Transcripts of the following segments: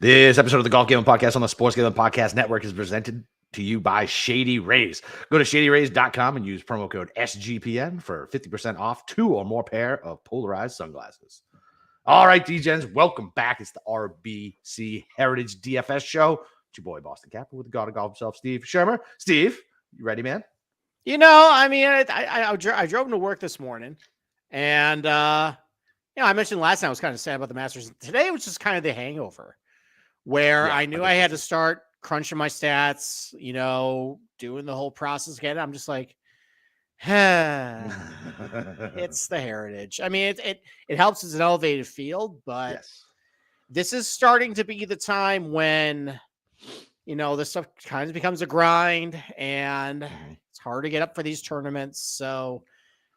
This episode of the Golf Gambling Podcast on the Sports Gambling Podcast Network is presented to you by Shady Rays. Go to shadyrays.com and use promo code SGPN for 50% off 2 or more pair of polarized sunglasses. All right, DGens, welcome back. It's the RBC Heritage DFS show. It's your boy, Boston Capper, with the god of golf himself, Steve Schirmer. Steve, you ready, man? You know, I mean, I drove him to work this morning, and I mentioned last night I was kind of sad about the Masters. Today was just kind of the hangover, where I knew I had to start crunching my stats, doing the whole process again. I'm just like, it's the Heritage. I mean, it helps as an elevated field, but this is starting to be the time when, this stuff kind of becomes a grind, and it's hard to get up for these tournaments. So,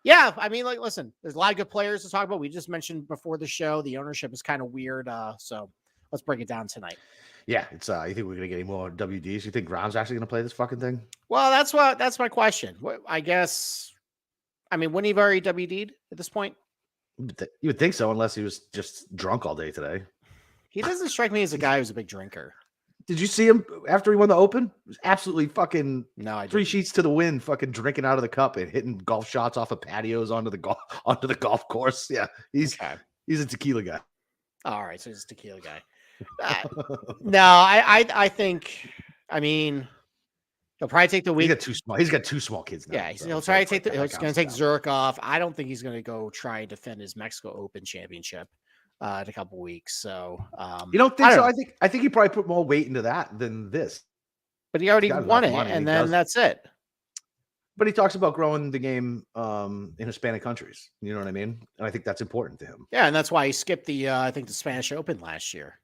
yeah, I mean, listen, there's a lot of good players to talk about. We just mentioned before the show, the ownership is kind of weird. So let's break it down tonight. Yeah, it's you think we're gonna get any more WDs? You think Gron's actually gonna play this fucking thing? Well, that's my question. I guess, wouldn't he have already WD'd at this point? You would think so, unless he was just drunk all day today. He doesn't strike me as a guy who's a big drinker. Did you see him after he won the Open? It was absolutely fucking no, 3 sheets to the wind, fucking drinking out of the cup and hitting golf shots off of patios onto the golf course. Yeah, he's a tequila guy. All right, so he's a tequila guy. No, I think. He'll probably take the week. He's got two small kids now. Yeah, he'll try to take he's going to take Zurich off. I don't think he's going to go try and defend his Mexico Open championship in a couple of weeks. So you don't think so? I think he probably put more weight into that than this. But he already won it, and then that's it. But he talks about growing the game in Hispanic countries. You know what I mean? And I think that's important to him. Yeah, and that's why he skipped the the Spanish Open last year.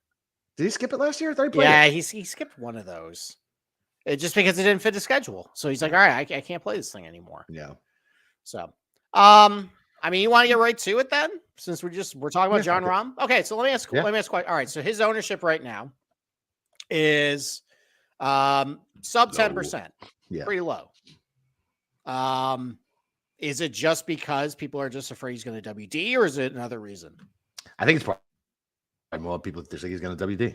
Did he skip it last year? I thought he played it. He skipped one of those. Just because it didn't fit the schedule. So he's like, all right, I can't play this thing anymore. Yeah. So, you want to get right to it then, since we're talking about Jon Rahm. Okay, so let me ask. All right, so his ownership right now is sub 10%. Yeah, pretty low. Is it just because people are just afraid he's going to WD, or is it another reason? I think it's probably more people think he's going to WD.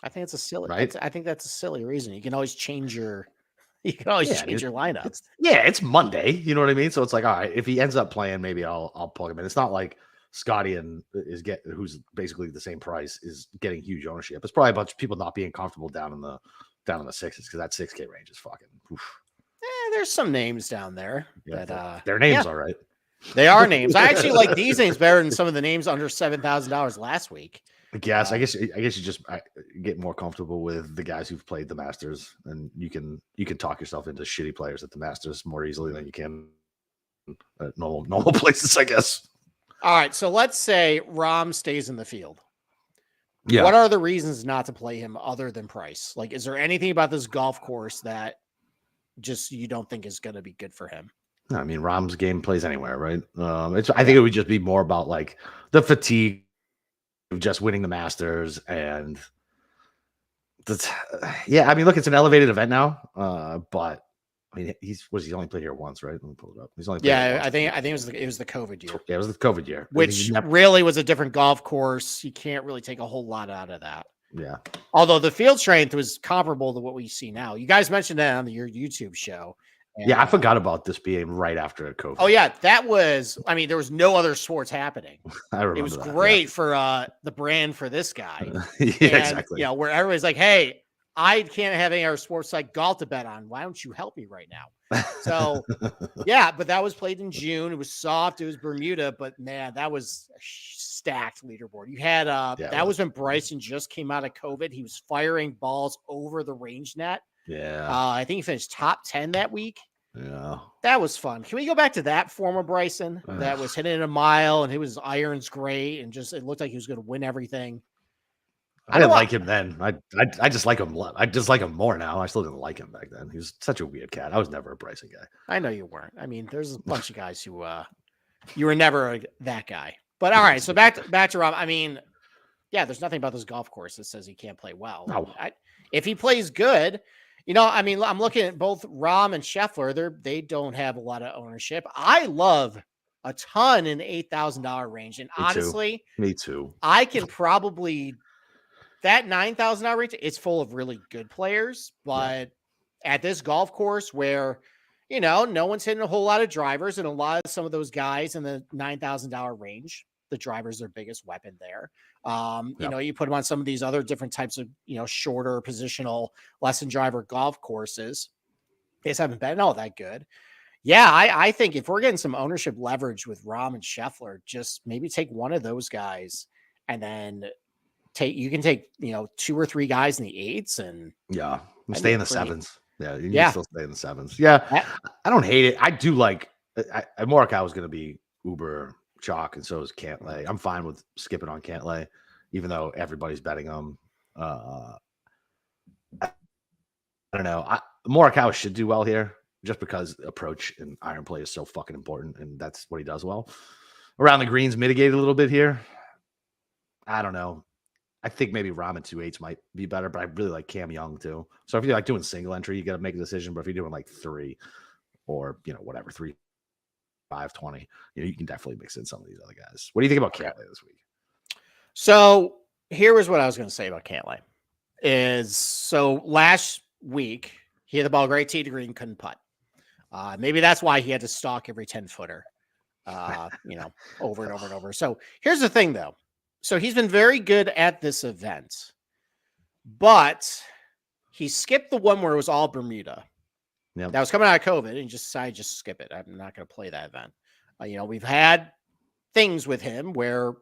I think it's a silly. Right? I think that's a silly reason. You can always change your. You can always change your lineup. It's Monday. You know what I mean? So it's like, all right, if he ends up playing, maybe I'll plug him in. It's not like Scotty who's basically the same price, is getting huge ownership. It's probably a bunch of people not being comfortable down in the sixes, because that 6K range is fucking. Oof. There's some names down there. Yeah, that, their names all right. They are names. I actually like these names better than some of the names under $7,000 last week. I guess you just get more comfortable with the guys who've played the Masters, and you can talk yourself into shitty players at the Masters more easily than you can at normal places, I guess. All right, so let's say Rahm stays in the field. Yeah. What are the reasons not to play him other than price? Like, is there anything about this golf course that just you don't think is going to be good for him? I mean, Rahm's game plays anywhere, right? I think it would just be more about like the fatigue of just winning the Masters, and that's look, it's an elevated event now. But I mean, he's only played here once, right? Let me pull it up. He's only played I think it was the COVID year. Yeah, it was the COVID year, which really was a different golf course. You can't really take a whole lot out of that. Yeah. Although the field strength was comparable to what we see now. You guys mentioned that on your YouTube show. And, I forgot about this being right after COVID. Oh, yeah. That was, there was no other sports happening. I remember it was great for the brand for this guy. Exactly. Where everybody's like, hey, I can't have any other sports like golf to bet on. Why don't you help me right now? So, but that was played in June. It was soft. It was Bermuda. But, man, that was a stacked leaderboard. You had that was when Bryson just came out of COVID. He was firing balls over the range net. Yeah. I think he finished top 10 that week. Yeah. That was fun. Can we go back to that former Bryson that was hitting a mile and his irons great and just it looked like he was going to win everything? I didn't like him then. I just like him. I just like him more now. I still didn't like him back then. He was such a weird cat. I was never a Bryson guy. I know you weren't. There's a bunch of guys who you were never that guy. But all right, so back to Rahm. There's nothing about this golf course that says he can't play well. No. If he plays good, I'm looking at both Rahm and Scheffler. They don't have a lot of ownership. I love a ton in the $8,000 range. And honestly, me too. I can probably that $9,000 range, it's full of really good players, but at this golf course where, no one's hitting a whole lot of drivers, and a lot of some of those guys in the $9,000 range, the driver's their biggest weapon there. You put them on some of these other different types of, shorter positional lesson driver golf courses. They just haven't been all that good. Yeah, I think if we're getting some ownership leverage with Rahm and Scheffler, just maybe take one of those guys, and then you can take 2 or 3 guys in the 8s, and stay in the 7s. Yeah, you need to still stay in the 7s. Yeah, I don't hate it. I do like. Morikawa is going to be uber chalk, and so is Cantlay. I'm fine with skipping on Cantlay, even though everybody's betting him. I don't know. Morikawa should do well here, just because approach and iron play is so fucking important, and that's what he does well. Around the greens, mitigated a little bit here. I don't know. I think maybe Rahm 2/8 might be better, but I really like Cam Young too. So if you're like doing single entry, you got to make a decision. But if you're doing like 3 or whatever, 3, 5, 20, you can definitely mix in some of these other guys. What do you think about Cantlay this week? So here was what I was going to say about Cantlay. So last week he had the ball great tee to green, couldn't putt. Maybe that's why he had to stalk every 10-footer, over and over and over. So here's the thing, though. So he's been very good at this event, but he skipped the one where it was all Bermuda. Yep. That was coming out of COVID, and he just decided just skip it. I'm not going to play that event. We've had things with him where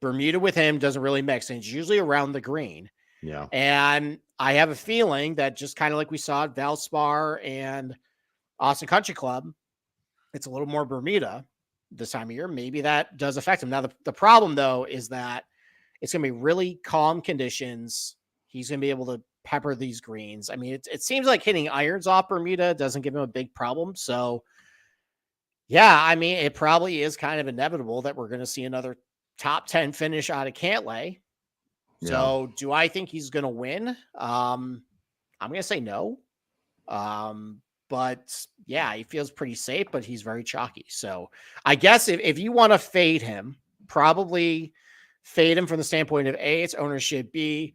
Bermuda with him doesn't really mix, and it's usually around the green. Yeah. And I have a feeling that just kind of like we saw at Valspar and Austin Country Club, it's a little more Bermuda this time of year. Maybe that does affect him. Now, the problem, though, is that it's going to be really calm conditions. He's going to be able to pepper these greens. I mean, it seems like hitting irons off Bermuda doesn't give him a big problem. So, yeah, I mean, it probably is kind of inevitable that we're going to see another top 10 finish out of Cantlay. Yeah. So, do I think he's going to win? I'm going to say no. But yeah, he feels pretty safe, but he's very chalky. So I guess if you want to fade him, probably fade him from the standpoint of A, it's ownership, B,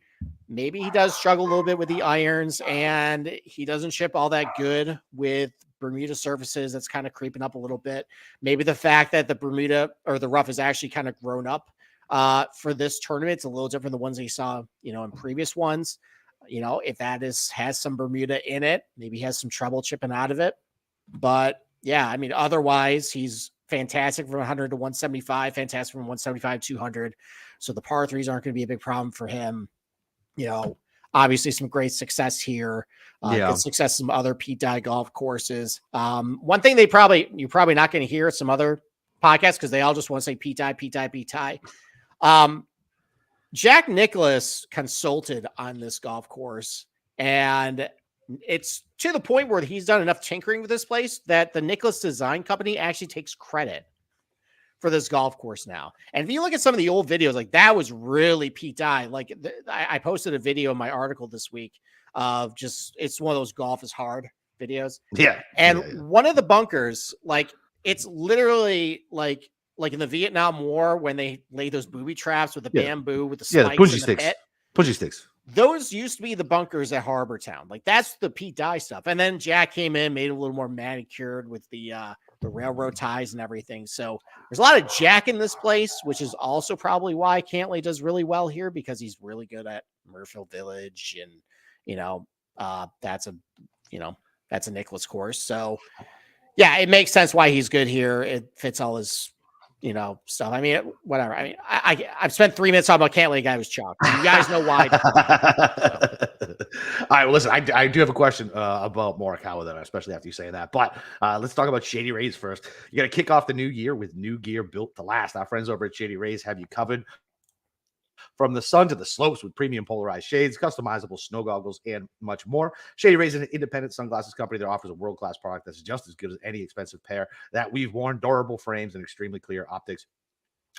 maybe he does struggle a little bit with the irons, and he doesn't ship all that good with Bermuda surfaces. That's kind of creeping up a little bit. Maybe the fact that the Bermuda or the rough is actually kind of grown up for this tournament. It's a little different than the ones that you saw, in previous ones. If that has some Bermuda in it, maybe he has some trouble chipping out of it. But yeah, I mean, otherwise he's fantastic from 100 to 175, fantastic from 175 to 200. So the par threes aren't going to be a big problem for him. Obviously some great success here. Good success in some other Pete Dye golf courses. One thing you're probably not going to hear at some other podcasts, because they all just want to say Pete Dye, Pete Dye, Pete Dye. Jack Nicklaus consulted on this golf course, and it's to the point where he's done enough tinkering with this place that the Nicklaus Design Company actually takes credit for this golf course now. And if you look at some of the old videos, like that was really Pete Dye. Like I posted a video in my article this week of it's one of those golf is hard videos. Yeah. And one of the bunkers, like it's literally like in the Vietnam War when they laid those booby traps with the bamboo with the spikes the pushy and sticks. The pit. Pushy sticks. Those used to be the bunkers at Harbor Town. Like that's the Pete Dye stuff. And then Jack came in, made it a little more manicured with the railroad ties and everything. So there's a lot of Jack in this place, which is also probably why Cantlay does really well here, because he's really good at Murfield Village, and that's a Nicklaus course. So yeah, it makes sense why he's good here. It fits all his stuff. I mean, whatever. I mean, I've spent 3 minutes talking about Cantlay. Guy was chalk. You guys know why. All right. Well, listen, I do have a question about Morikawa, then, especially after you say that. But let's talk about Shady Rays first. You got to kick off the new year with new gear built to last. Our friends over at Shady Rays have you covered from the sun to the slopes with premium polarized shades, customizable snow goggles, and much more. Shady Rays is an independent sunglasses company that offers a world-class product that's just as good as any expensive pair that we've worn, durable frames, and extremely clear optics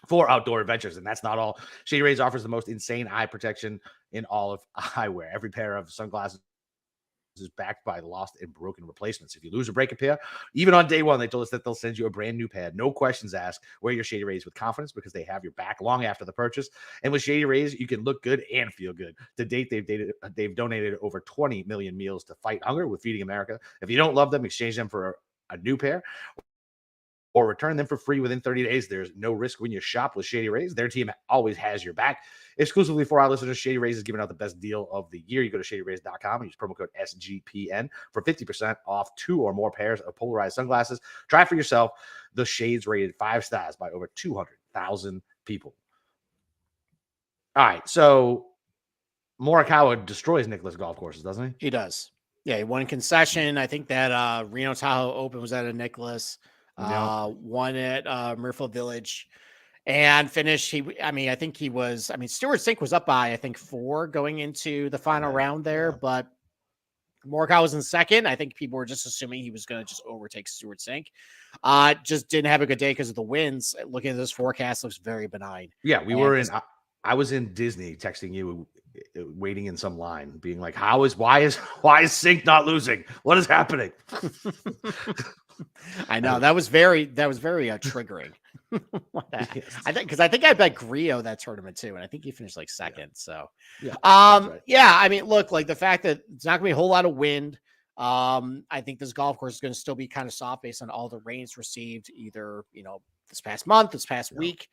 for outdoor adventures. And that's not all. Shady Rays offers the most insane eye protection in all of eyewear. Every pair of sunglasses is backed by lost and broken replacements. If you lose or break a pair, even on day one, they told us that they'll send you a brand new pair. No questions asked. Wear your Shady Rays with confidence because they have your back long after the purchase. And with Shady Rays, you can look good and feel good. To date, they've donated over 20 million meals to fight hunger with Feeding America. If you don't love them, exchange them for a new pair or return them for free within 30 days. There's no risk when you shop with Shady Rays. Their team always has your back. Exclusively for our listeners, Shady Rays is giving out the best deal of the year. You go to shadyrays.com and use promo code SGPN for 50% off 2 or more pairs of polarized sunglasses. Try for yourself. The shades rated 5 stars by over 200,000 people. All right, so Morikawa destroys Nicklaus golf courses, doesn't he? He does. Yeah, he won concession. I think that Reno Tahoe Open was at a Nicklaus. Won at Murfield Village and finished. I think Stewart Cink was up by, 4 going into the final round there, but Morikawa was in second. I think people were just assuming he was going to just overtake Stewart Cink. Just didn't have a good day because of the winds. Looking at this forecast, looks very benign. Yeah, I was in Disney texting you, waiting in some line, being like, why is Cink not losing? What is happening? I know that was very triggering. I think I bet Griot that tournament too, and I think he finished like second. So, I mean, look, like the fact that it's not gonna be a whole lot of wind. I think this golf course is going to still be kind of soft based on all the rains received either this past month, this past week.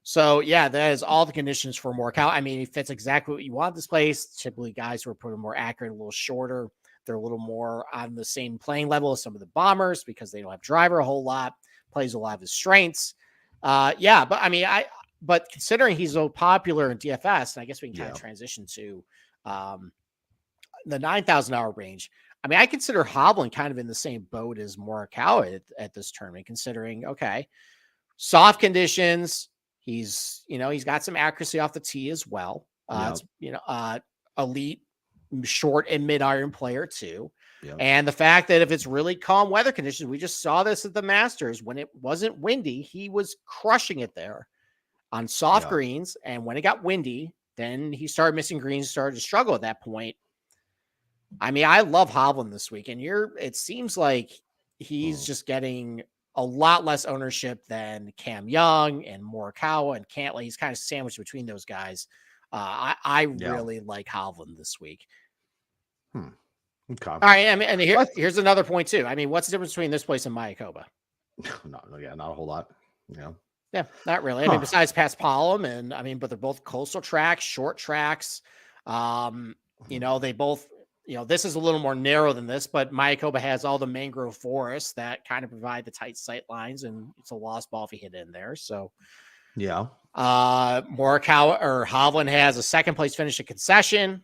So that is all the conditions for Morikawa. I mean, it fits exactly what you want this place. Typically, guys who are pretty more accurate, a little shorter. They're a little more on the same playing level as some of the bombers because they don't have driver a whole lot, plays a lot of his strengths. But I mean, but considering he's so popular in DFS, and I guess we can kind of transition to the $9,000 range. I mean, I consider Hovland kind of in the same boat as Morikawa at this tournament, considering, soft conditions. He's got some accuracy off the tee as well. Elite short and mid-iron player too. And the fact that if it's really calm weather conditions, we just saw this at the Masters when it wasn't windy, he was crushing it there on soft greens. And when it got windy, then he started missing greens, started to struggle at that point. I mean, I love Hovland this week, and it seems like he's just getting a lot less ownership than Cam Young and Morikawa and Cantlay. He's kind of sandwiched between those guys. I really like Hovland this week. Okay. All right. I mean, and here's another point too. I mean, what's the difference between this place and Mayakoba? Not a whole lot. Yeah, not really. I mean, besides Paspalum, and I mean, but they're both coastal tracks, short tracks. They both. This is a little more narrow than this, but Mayakoba has all the mangrove forests that kind of provide the tight sight lines, and it's a lost ball if you hit in there. So, Morikawa or Hovland has a second place finish at concession.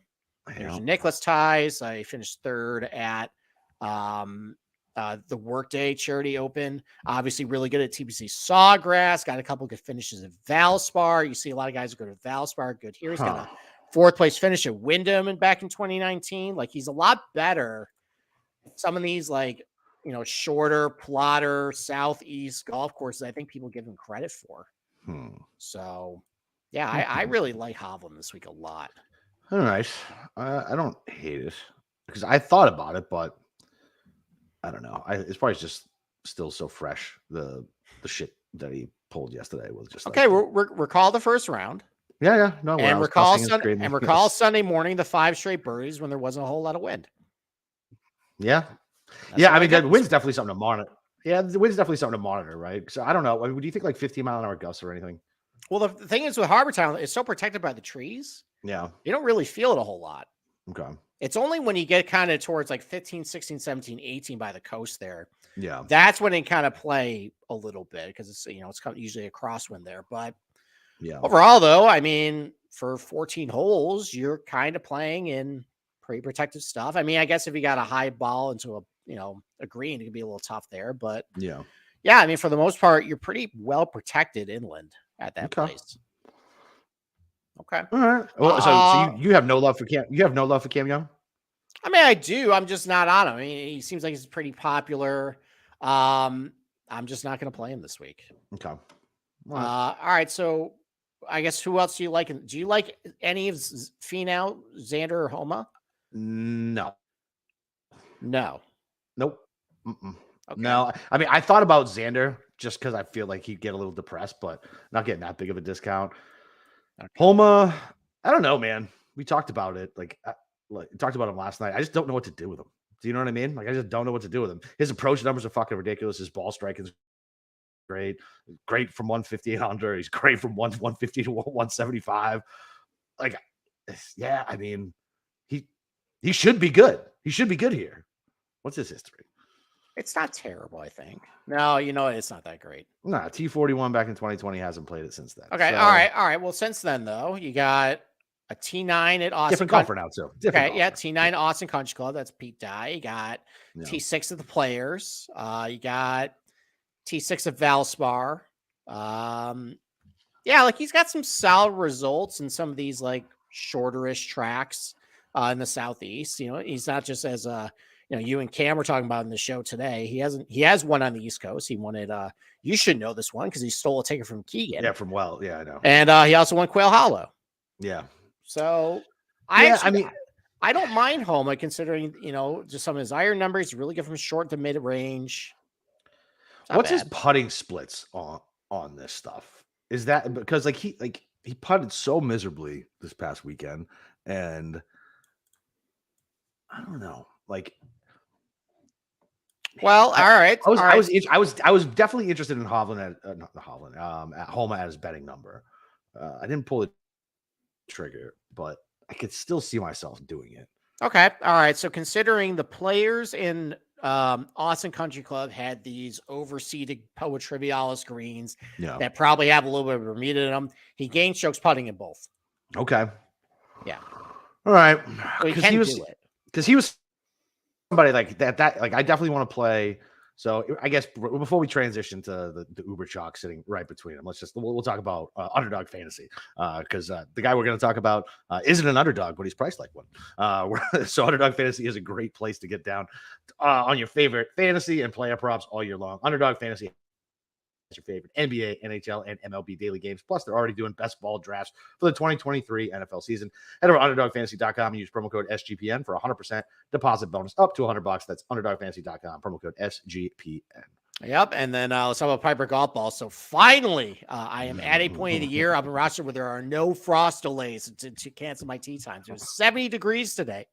There's Nicklaus ties. I finished third at the Workday Charity Open. Obviously, really good at TPC Sawgrass. Got a couple good finishes at Valspar. You see a lot of guys who go to Valspar. Good here. He's got a fourth place finish at Wyndham and back in 2019. Like, he's a lot better. Some of these, shorter, plotter, southeast golf courses, I think people give him credit for. So, I really like Hovland this week a lot. All right. I don't hate it because I thought about it, but I don't know. It's probably just still so fresh. The shit that he pulled yesterday was just okay. Recall the first round. Yeah. No, and recall Sunday morning the 5 straight birdies when there wasn't a whole lot of wind. Yeah. I mean, the wind's definitely something to monitor. Yeah, the wind's definitely something to monitor, right? So I don't know. I mean, do you think like 15-mile-an-hour gusts or anything? Well, the thing is with Harbor Town, it's so protected by the trees. Yeah. You don't really feel it a whole lot. Okay. It's only when you get kind of towards like 15, 16, 17, 18 by the coast there. Yeah. That's when it kind of play a little bit because it's, it's usually a crosswind there. But overall, though, I mean, for 14 holes, you're kind of playing in pretty protective stuff. I mean, I guess if you got a high ball into a green, it could be a little tough there. But I mean, for the most part, you're pretty well protected inland at that place. Okay. All right. Well, so you have no love for Cam. You have no love for Cam Young? I mean, I do. I'm just not on him. I mean, he seems like he's pretty popular. I'm just not going to play him this week. Okay. All right. So I guess who else do you like? Do you like any of Finau, Xander, or Homa? No. No. Nope. Okay. No. I mean, I thought about Xander just because I feel like he'd get a little depressed, but not getting that big of a discount. Okay. Homa, I don't know, man. We talked about it. Like talked about him last night. I just don't know what to do with him. Do you know what I mean? Like, I just don't know what to do with him. His approach numbers are fucking ridiculous. His ball striking is great. Great from 158 under. He's great from 150 to 175. Like, yeah, I mean, he should be good. He should be good here. What's his history? It's not terrible, I think. No, it's not that great. Nah, T41 back in 2020 hasn't played it since then. Okay, so. all right. Well, since then, though, you got a T9 at Austin. Different golfer now, too. Okay, yeah, T9 Austin Country Club. That's Pete Dye. You got T6 of the Players. You got T6 of Valspar. Yeah, like he's got some solid results in some of these like shorterish tracks in the Southeast. He's not just as you and Cam were talking about in the show today. He has one on the East Coast. He won it. You should know this one because he stole a ticket from Keegan. Yeah, from Well. Yeah, I know. And he also won Quail Hollow. Yeah. So I don't mind Homa considering, just some of his iron numbers. He's really good from short to mid range. What's his putting splits on this stuff? Is that because he putted so miserably this past weekend, and I don't know, well, all right. I was definitely interested in Hovland at Homa at his betting number. I didn't pull the trigger, but I could still see myself doing it. Okay. All right. So considering the players in Austin Country Club had these overseeded Poa Trivialis greens that probably have a little bit of Bermuda in them, he gained strokes putting in both. Okay. Yeah. All right. So he can do it. Because he was somebody like that. Like, I definitely want to play. So I guess before we transition to the Uber Chalk sitting right between them, we'll talk about underdog fantasy because the guy we're going to talk about isn't an underdog, but he's priced like one. So underdog fantasy is a great place to get down on your favorite fantasy and player props all year long. Underdog fantasy is your favorite NBA, NHL, and MLB daily games. Plus, they're already doing best ball drafts for the 2023 NFL season. Head over to underdogfantasy.com and use promo code SGPN for 100% deposit bonus up to $100. That's underdogfantasy.com, promo code SGPN. Yep. And then let's talk about Piper Golf Ball. So finally, I am at a point of the year. I'm in roster where there are no frost delays to cancel my tee times. It was 70 degrees today.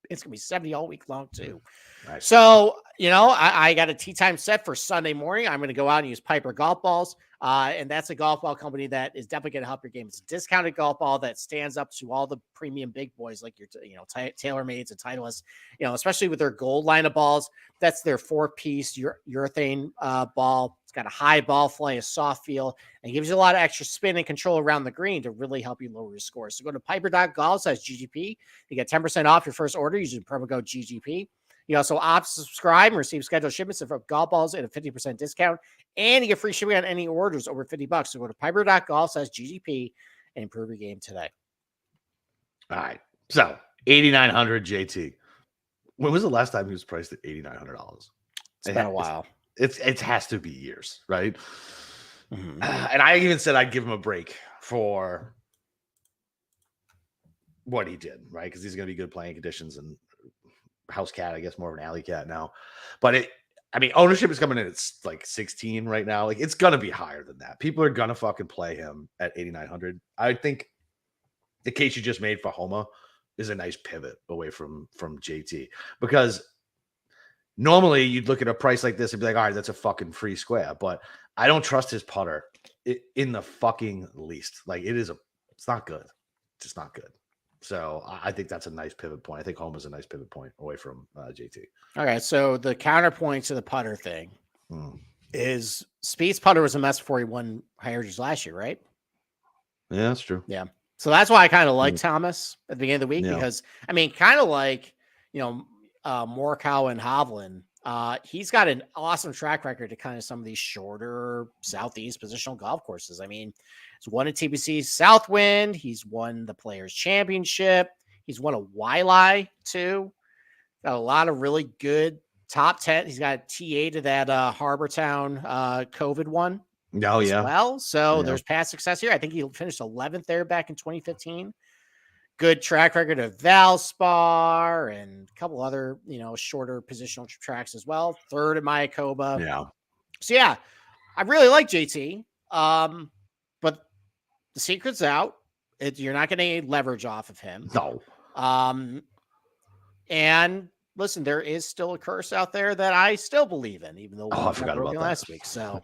It's going to be 70 all week long, too. Nice. So, I got a tee time set for Sunday morning. I'm going to go out and use Piper Golf Balls. And that's a golf ball company that is definitely going to help your game. It's a discounted golf ball that stands up to all the premium big boys like your, TaylorMades and Titleist, especially with their gold line of balls. That's their 4-piece urethane ball. It's got a high ball flight, a soft feel, and gives you a lot of extra spin and control around the green to really help you lower your score. So go to piper.golf/GGP. You get 10% off your first order using promo code GGP. You also opt to subscribe and receive scheduled shipments of golf balls at a 50% discount, and you get free shipping on any orders over $50. So go to piper.golf/GGP and improve your game today. All right. So 8,900 JT. When was the last time he was priced at $8,900? It's been a while. It has to be years, right? Mm-hmm. And I even said I'd give him a break for what he did, right? Because he's going to be good playing conditions and house cat, I guess more of an alley cat now. But ownership is coming in at like 16 right now. Like, it's going to be higher than that. People are going to fucking play him at 8,900. I think the case you just made for Homa is a nice pivot away from JT, because normally you'd look at a price like this and be like, all right, that's a fucking free square. But I don't trust his putter in the fucking least. Like, it's not good. It's just not good. So I think that's a nice pivot point. I think Homa's a nice pivot point away from JT. Okay, so the counterpoint to the putter thing is Speed's putter was a mess before he won Heritage last year, right? Yeah, that's true. Yeah. So that's why I kind of like Thomas at the beginning of the week, because, kind of like, Morikawa and Hovland, he's got an awesome track record to kind of some of these shorter Southeast positional golf courses. He's won a TPC Southwind. He's won the Players Championship. He's won a Waialae too. Got a lot of really good top 10. He's got a TA to that Harbortown COVID one. Oh, yeah. Well, so there's past success here. I think he finished 11th there back in 2015. good track record of Valspar and a couple other, shorter positional tracks as well. Third in Mayakoba. Yeah. So yeah, I really like JT. But the secret's out. You're not getting any leverage off of him. No. And listen, there is still a curse out there that I still believe in, even though I forgot about that last week. So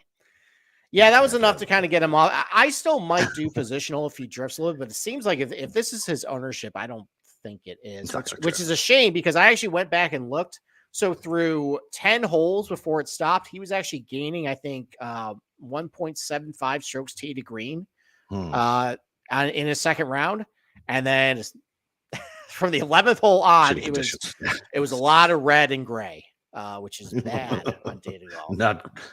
yeah, that was enough to kind of get him off. I still might do positional if he drifts a little bit, but it seems like if this is his ownership, I don't think it is, which is a shame because I actually went back and looked. So through 10 holes before it stopped, he was actually gaining, I think, 1.75 strokes tee to green in his second round. And then from the 11th hole on, it was a lot of red and gray, which is bad on day to golf.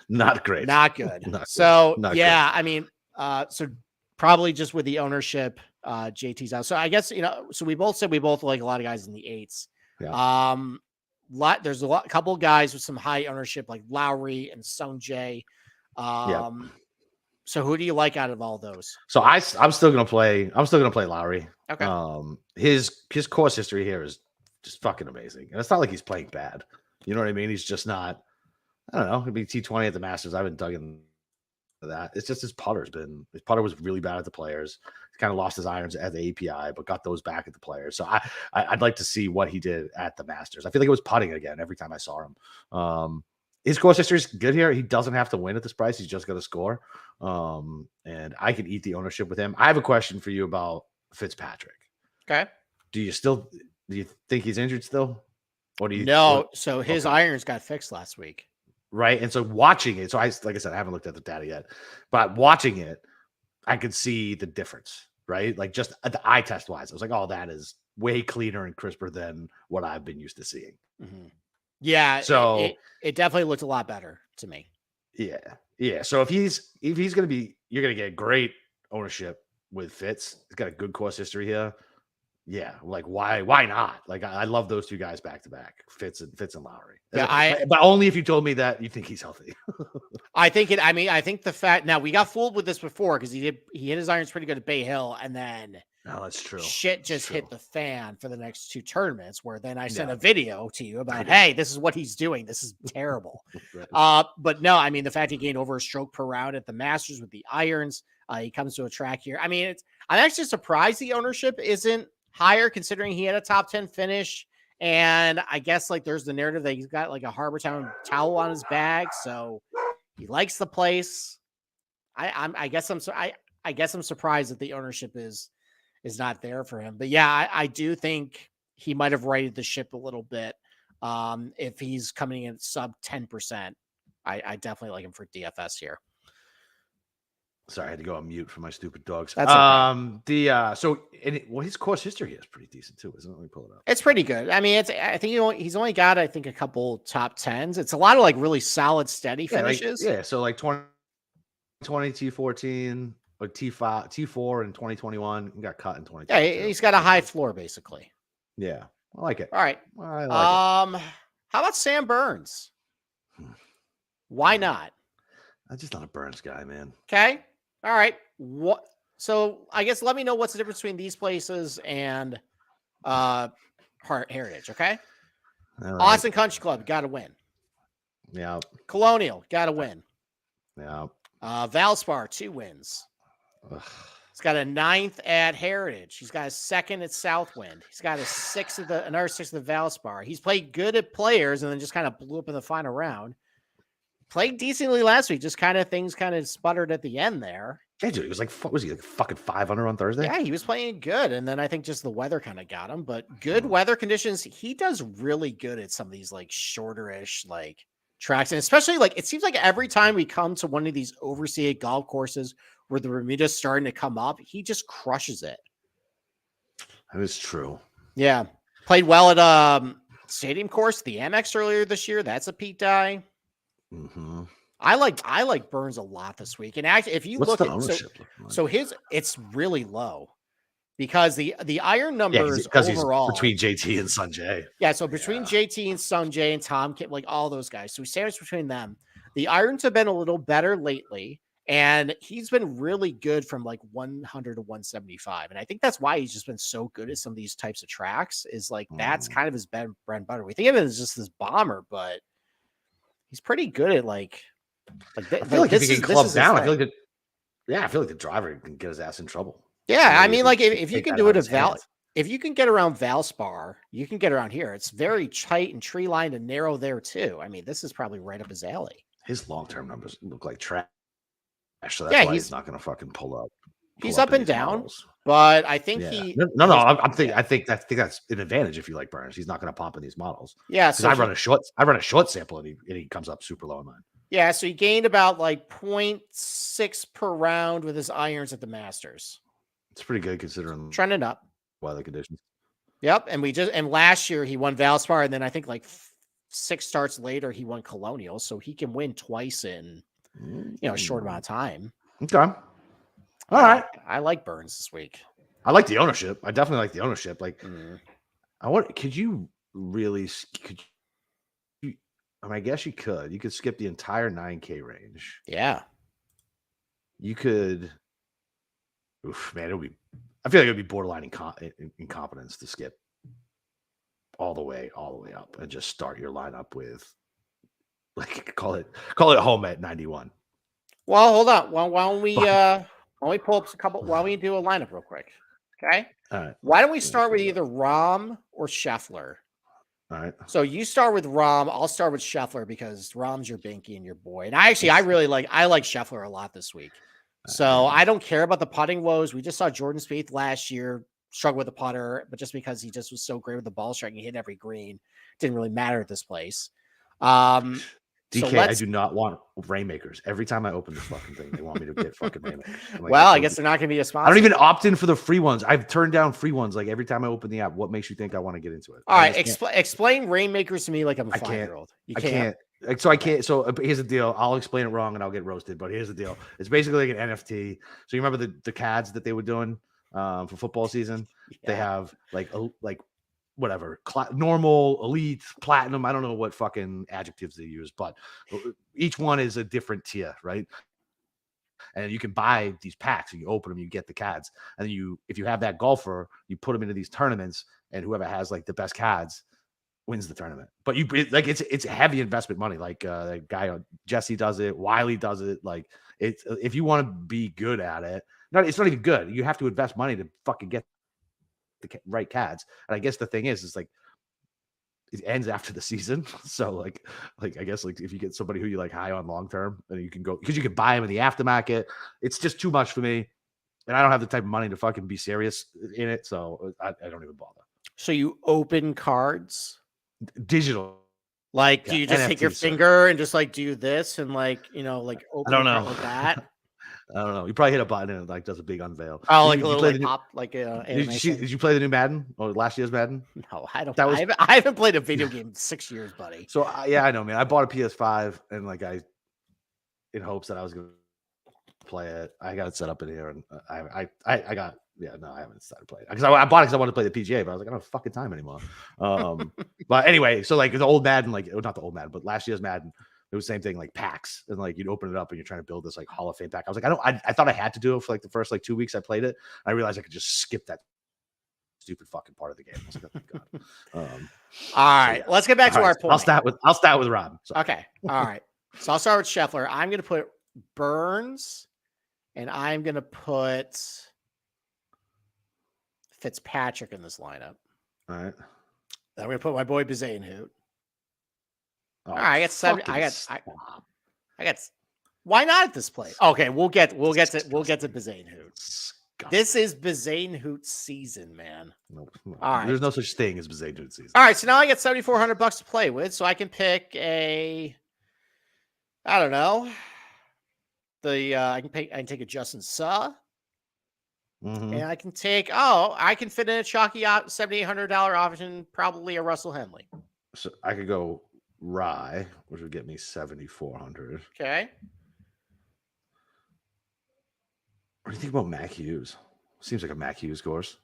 Not great. Not good. I mean, so probably just with the ownership, JT's out. So I guess, so we both said we both like a lot of guys in the 8s. Yeah. There's a couple of guys with some high ownership like Lowry and Sung Jae. So who do you like out of all those? So I'm still gonna play Lowry. Okay. His course history here is just fucking amazing, and it's not like he's playing bad. You know what I mean? He's just not. I don't know. It'd be T20 at the Masters. I haven't dug into that. It's just his putter was really bad at the Players. He kind of lost his irons at the API, but got those back at the Players. So I'd like to see what he did at the Masters. I feel like it was putting again every time I saw him. His course history is good here. He doesn't have to win at this price. He's just got to score. And I can eat the ownership with him. I have a question for you about Fitzpatrick. Okay. Do you think he's injured still? Or do you? No. So his irons got fixed last week. Right. And so watching it, like I said, I haven't looked at the data yet, but watching it, I could see the difference, right? Like just the eye test wise, I was like, oh, that is way cleaner and crisper than what I've been used to seeing. Mm-hmm. Yeah. So it definitely looked a lot better to me. Yeah. Yeah. So if he's going to be, you're going to get great ownership with Fitz. He's got a good course history here. Yeah. Like why not? Like I love those two guys back to back, Fitz and Lowry. Yeah, but only if you told me that you think he's healthy. I think the fact now we got fooled with this before because he hit his irons pretty good at Bay Hill and then that's true. Shit just hit the fan for the next two tournaments where then I sent a video to you about, hey, this is what he's doing. This is terrible. Right. But no, I mean, the fact he gained over a stroke per round at the Masters with the irons, he comes to a track here. I mean, I'm actually surprised the ownership isn't higher considering he had a top 10 finish. And I guess like there's the narrative that he's got like a Harbor Town towel on his bag. So he likes the place. I guess I'm surprised that the ownership is not there for him. But yeah, I do think he might have righted the ship a little bit. If he's coming in sub 10%, I definitely like him for DFS here. Sorry, I had to go on mute for my stupid dogs. That's okay. His course history is pretty decent too, isn't it? Let me pull it up. It's pretty good. I mean, I think he's only got a couple top 10s. It's a lot of like really solid, steady finishes. So like 2020 T14. Like T4 in 2021, he got cut in 2020. Yeah, he's got a high floor basically. Yeah, I like it. All right. I like it. How about Sam Burns? Why not? I'm just not a Burns guy, man. Okay. All right. So I guess let me know what's the difference between these places and Heritage. Okay. Right. Austin Country Club got to win. Yeah. Colonial got to win. Yeah. Valspar 2 wins. Ugh. He's got a 9th at Heritage. He's got a 2nd at Southwind. He's got another 6 of the Valspar. He's played good at Players and then just kind of blew up in the final round. Played decently last week. Just things sputtered at the end there. Yeah, dude, it was like, was he like fucking 500 on Thursday? Yeah, he was playing good. And then I think just the weather kind of got him, but good weather conditions. He does really good at some of these like shorter-ish like tracks. And especially like, it seems like every time we come to one of these overseas golf courses where the Bermuda's starting to come up, he just crushes it. That is true. Yeah. Played well at Stadium Course, the Amex earlier this year. That's a Pete Dye. Mm-hmm. I like Burns a lot this week. And actually, if you look at it's really low because the iron numbers overall between JT and Sanjay. Yeah, so between JT and Sanjay and Tom, like all those guys. So we sandwich between them. The irons have been a little better lately. And he's been really good from like 100 to 175. And I think that's why he's just been so good at some of these types of tracks is like, that's kind of his bread and butter. We think of it as just this bomber, but he's pretty good at I feel like if he can club down, I feel like I feel like the driver can get his ass in trouble. Yeah. I mean, like if you can do it at if you can get around Valspar, you can get around here. It's very tight and tree lined and narrow there too. I mean, this is probably right up his alley. His long-term numbers look like trash. So that's why he's not going to fucking pull up. He's up and down, models. But I think I think that's an advantage if you like Burns. He's not going to pop in these models. Yeah, so I run a short sample and he comes up super low in mine. Yeah, so he gained about like 0.6 per round with his irons at the Masters. It's pretty good considering trending up weather conditions. Yep, and last year he won Valspar, and then I think like 6 starts later he won Colonial, so he can win twice in a short amount of time. Okay. All right. I like Burns this week. I like the ownership. I definitely like the ownership. Like, could you really? I guess you could. You could skip the entire 9K range. Yeah. You could. Oof, man, I feel like it would be borderline incompetence to skip all the way up and just start your lineup with, like, call it home at 91. Well, hold on. Why don't we pull up a couple? Why don't we do a lineup real quick? Okay. All right. Why don't we start with either Rahm or Scheffler? All right. So you start with Rahm. I'll start with Scheffler because Rahm's your binky and your boy. And I like Scheffler a lot this week. So I don't care about the putting woes. We just saw Jordan Spieth last year struggle with the putter, but just because he just was so great with the ball striking, he hit every green, didn't really matter at this place. DK, I do not want rainmakers. Every time I open this fucking thing, they want me to get fucking rainmakers. Like, well, I guess they're not going to be a sponsor. I don't even opt in for the free ones. I've turned down free ones. Like every time I open the app, what makes you think I want to get into it? All right, explain rainmakers to me like I'm a 5-year-old. I can't. So I can't. So here's the deal. I'll explain it wrong and I'll get roasted. But here's the deal. It's basically like an NFT. So you remember the CADs that they were doing for football season? Yeah. They have like whatever, normal, elite, platinum. I don't know what fucking adjectives they use, but each one is a different tier, right? And you can buy these packs and you open them, you get the CADs. And then if you have that golfer, you put them into these tournaments and whoever has like the best CADs wins the tournament. But it's heavy investment money. Like the guy, Jesse does it, Wiley does it. Like if you want to be good at it, it's not even good. You have to invest money to fucking get the right CADs. And I guess the thing is like it ends after the season. So like I guess like if you get somebody who you like high on long term, then you can go because you can buy them in the aftermarket. It's just too much for me, and I don't have the type of money to fucking be serious in it. So I don't even bother. So you open cards digital. Like, do you just take your finger and just like do this and like open? I don't know like that. I don't know. You probably hit a button and it like does a big unveil. Oh, like a little pop, like a. Did you play the new Madden or last year's Madden? No, I don't. I haven't played a video game in 6 years, buddy. So yeah, I know, man. I bought a PS5 and like in hopes that I was gonna play it. I got it set up in here and I haven't started playing because I bought it because I wanted to play the PGA, but I was like, I don't have fucking time anymore. But anyway, so like the old Madden, like not the old Madden, but last year's Madden. It was the same thing, like packs, and like you'd open it up and you're trying to build this like Hall of Fame pack. I was like, I thought I had to do it for like the first like 2 weeks I played it. I realized I could just skip that stupid fucking part of the game. I was like, oh my God. All right, let's get back to our point. I'll start with Rob. So. Okay, all right. So I'll start with Scheffler. I'm going to put Burns, and I'm going to put Fitzpatrick in this lineup. All right. I'm going to put my boy Bezainhout. Oh, all right, I got 7. I got. Why not at this place? Okay, we'll get to Bezainhout. This is Bezainhout season, man. No. All right, there's no such thing as Bezainhout season. All right, so now I get $7,400 to play with, so I can pick I don't know. I can take a Justin Suh. Mm-hmm. And I can I can fit in a chalky $7,800 option, probably a Russell Henley. So I could go Rye, which would get me 7,400. Okay. What do you think about Mac Hughes? Seems like a Mac Hughes course.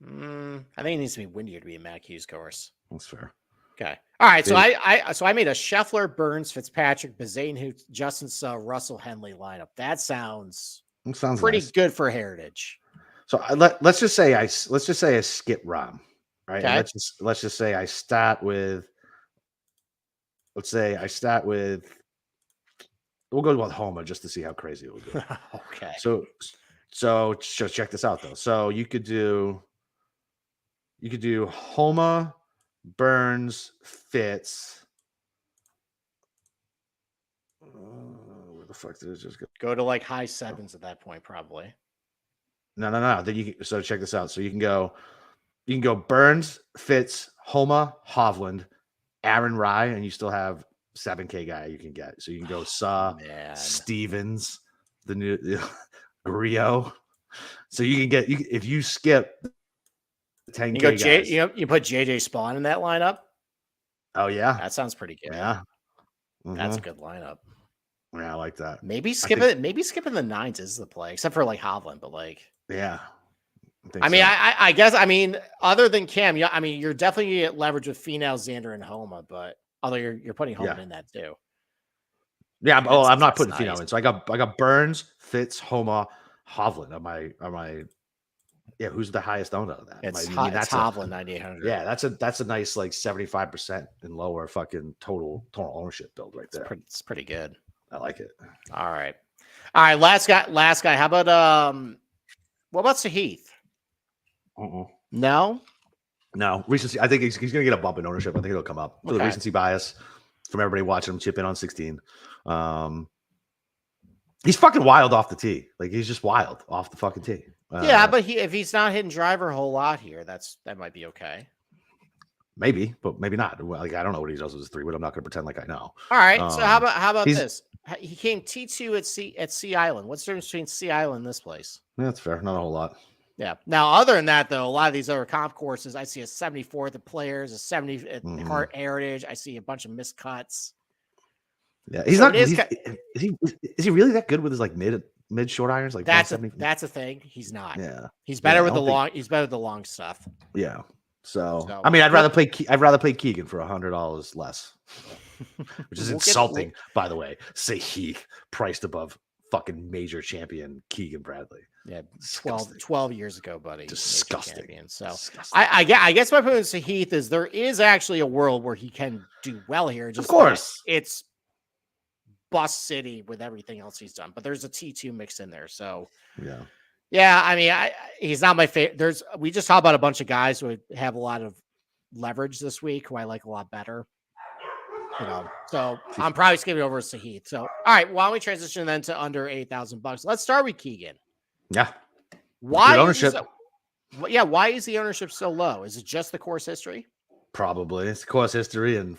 I think it needs to be windier to be a Mac Hughes course. That's fair. Okay. All right. So I made a Scheffler, Burns, Fitzpatrick, Bazane, Justin Suh, Russell Henley lineup. That sounds pretty nice. good for Heritage. So let's just say I skip Rom, right? Okay. And let's just say I start with. Let's say I start with. We'll go with Homa just to see how crazy it would be. Okay. So check this out though. So you could do Homa, Burns, Fitz. Where the fuck did it just go? Go to like high sevens at that point, probably. No. Then so check this out. So you can go Burns, Fitz, Homa, Hovland, Aaron Rye, and you still have 7K guy you can get. So you can go Stevens, the new Rio. So you can get if you skip 10K you go guys. you put JJ Spawn in that lineup. Oh yeah, that sounds pretty good. Yeah, that's a good lineup. Yeah, I like that. Maybe skipping the nines is the play, except for like Hovland, but like yeah. I guess other than Cam, you're definitely gonna get leverage with Finau, Xander, and Homa, but although you're putting Homa in that too. Yeah, I'm not putting Finau in. So I got Burns, Fitz, Homa, Hovland. Am I? Yeah, who's the highest owned out of that? It's Hovland 9,800. Yeah, that's a nice like 75% and lower fucking total ownership build right there. It's pretty good. I like it. All right. Last guy. How about what about Sahith? No. Recency. I think he's going to get a bump in ownership. I think it'll come up for the recency bias from everybody watching him chip in on 16. He's fucking wild off the tee. Like he's just wild off the fucking tee. But if he's not hitting driver a whole lot here, that might be okay. Maybe, but maybe not. Like I don't know what he does with his 3-wood. I'm not going to pretend like I know. All right. So how about this? He came T2 at Sea Island. What's the difference between Sea Island and this place? Yeah, that's fair. Not a whole lot. Yeah. Now, other than that, though, a lot of these other comp courses, I see a 74th at Players, a 70 at Heart Heritage. I see a bunch of missed cuts. Yeah, he's not. Is he really that good with his like mid short irons? Like that's a thing. He's not. Yeah, he's better with the long. He's better with the long stuff. Yeah. So I mean, I'd rather play Keegan for $100 less, which is insulting, by the way. Sahith priced above fucking major champion Keegan Bradley. Yeah, 12 years ago, buddy. Disgusting. So disgusting. I guess my point with Sahith is there is actually a world where he can do well here. Just of course, it's bust city with everything else he's done, but there's a T2 mix in there. So yeah. I mean, he's not my favorite. We just talked about a bunch of guys who have a lot of leverage this week who I like a lot better. So I'm probably skipping over Sahith. So all right, why don't we transition then to under $8,000? Let's start with Keegan. Yeah. Why ownership? Why is the ownership so low? Is it just the course history? Probably it's the course history, and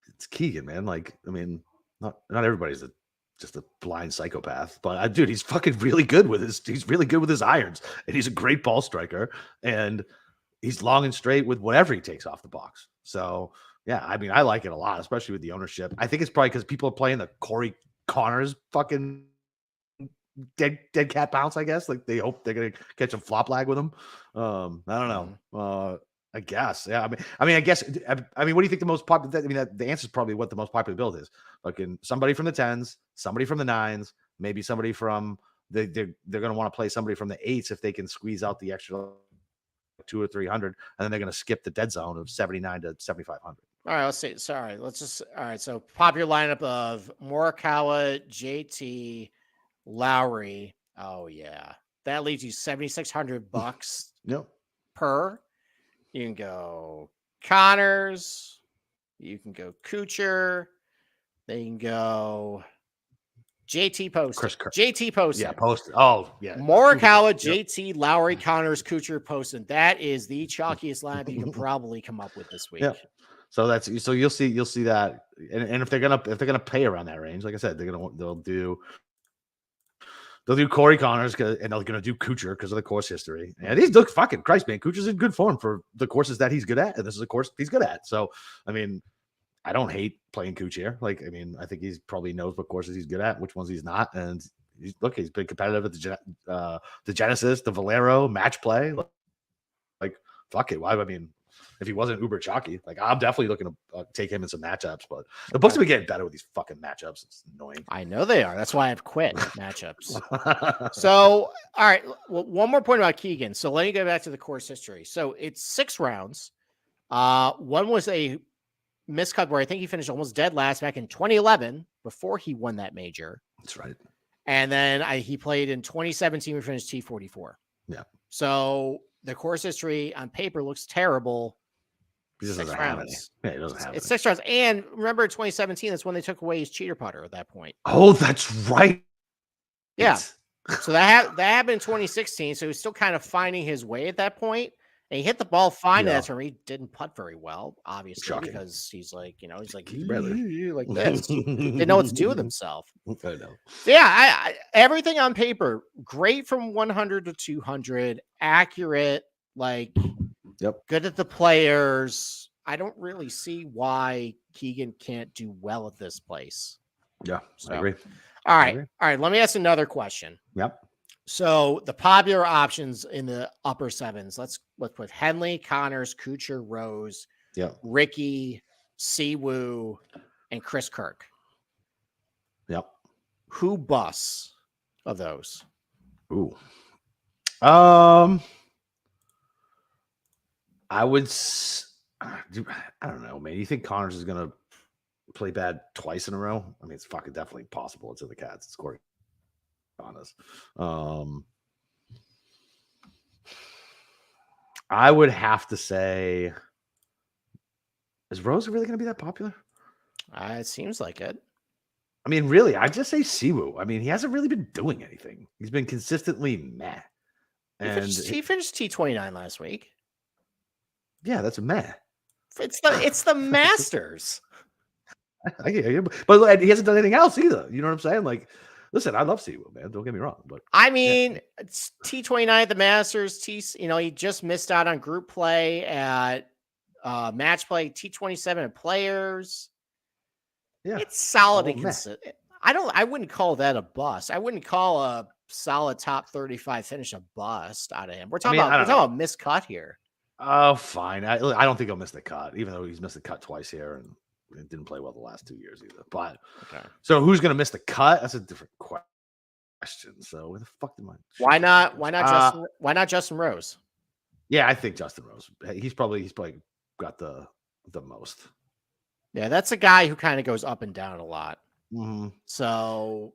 it's Keegan, man. Like, I mean, not everybody's just a blind psychopath, but dude, he's fucking really good with his irons, and he's a great ball striker, and he's long and straight with whatever he takes off the box. So yeah, I mean, I like it a lot, especially with the ownership. I think it's probably because people are playing the Corey Connors fucking dead cat bounce. I guess like they hope they're gonna catch a flop lag with him. I don't know. I guess. Yeah. I mean, what do you think the most popular? I mean, the answer is probably what the most popular build is. Fucking somebody from the 10s, somebody from the 9s, maybe somebody from they're going to want to play somebody from the 8s if they can squeeze out the extra 200 or 300, and then they're going to skip the dead zone of 79 to 7,500. All right. Let's see. Sorry. All right. So popular lineup of Morikawa, JT, Lowry. Oh yeah, that leaves you $7,600 Yep. per. You can go Connors. You can go Kuchar. They can go JT Poston. JT Poston. Yeah, Poston. Oh, yeah. Morikawa, JT, Lowry, Connors, Kuchar, Poston. That is the chalkiest lineup you can probably come up with this week. Yeah. So you'll see that, and if they're gonna pay around that range, like I said, they'll do Corey Connors and they're going to do Kuchar because of the course history. And he's fucking Christ, man. Kuchar's in good form for the courses that he's good at. And this is a course he's good at. So, I mean, I don't hate playing Kuchar. Like, I mean, I think he's probably knows what courses he's good at, which ones he's not. And he's been competitive at the Genesis, the Valero, match play. Like fuck it. Why? I mean, if he wasn't uber chalky. Like I'm definitely looking to take him in some matchups, but the books have been getting better with these fucking matchups. It's annoying. I know they are. That's why I've quit matchups. So, all right. Well, one more point about Keegan. So let me go back to the course history. So it's 6 rounds. One was a miscut where I think he finished almost dead last back in 2011 before he won that major. That's right. And then he played in 2017. We finished T44. Yeah. So the course history on paper looks terrible. He doesn't have any. Yeah, he doesn't have It's any. 6 rounds. And remember, 2017, that's when they took away his cheater putter at that point. Oh, that's right. Yeah. So that happened in 2016. So he was still kind of finding his way at that point. And he hit the ball fine. That's where he didn't putt very well, obviously, because he's like, he's like this. Didn't know what to do with himself. I know. So yeah, everything on paper, great from 100 to 200, accurate, like good at the players. I don't really see why Keegan can't do well at this place. Yeah, I agree. All right. Let me ask another question. Yep. So the popular options in the upper sevens, let's put Henley, Connors, Kuchar, Rose, Ricky, Siwoo, and Chris Kirk. Yep. Who busts of those? Ooh. I would. I don't know, man. You think Connors is gonna play bad twice in a row? I mean, it's fucking definitely possible. It's in the Cats. It's Corey. Honest. I would have to say, is Rose really going to be that popular? It seems like it. I mean, really, I'd just say Siwoo. I mean, he hasn't really been doing anything. He's been consistently meh. And he finished T29 last week. Yeah, that's a meh. It's the Masters. I get you, but he hasn't done anything else either. You know what I'm saying? Like, listen, I love Siwoo, man. Don't get me wrong, but I mean, it's T29 at the Masters. He just missed out on group play at match play. T27 at Players. Yeah, it's solid and consistent. I wouldn't call that a bust. I wouldn't call a solid top 35 finish a bust out of him. We're talking about miscut here. Oh, fine. I don't think he'll miss the cut, even though he's missed the cut twice here and it didn't play well the last 2 years either. But so who's going to miss the cut? That's a different question. So where the fuck am I? Why not Justin Rose? Yeah, I think Justin Rose. He's probably got the most. Yeah, that's a guy who kind of goes up and down a lot. Mm-hmm. So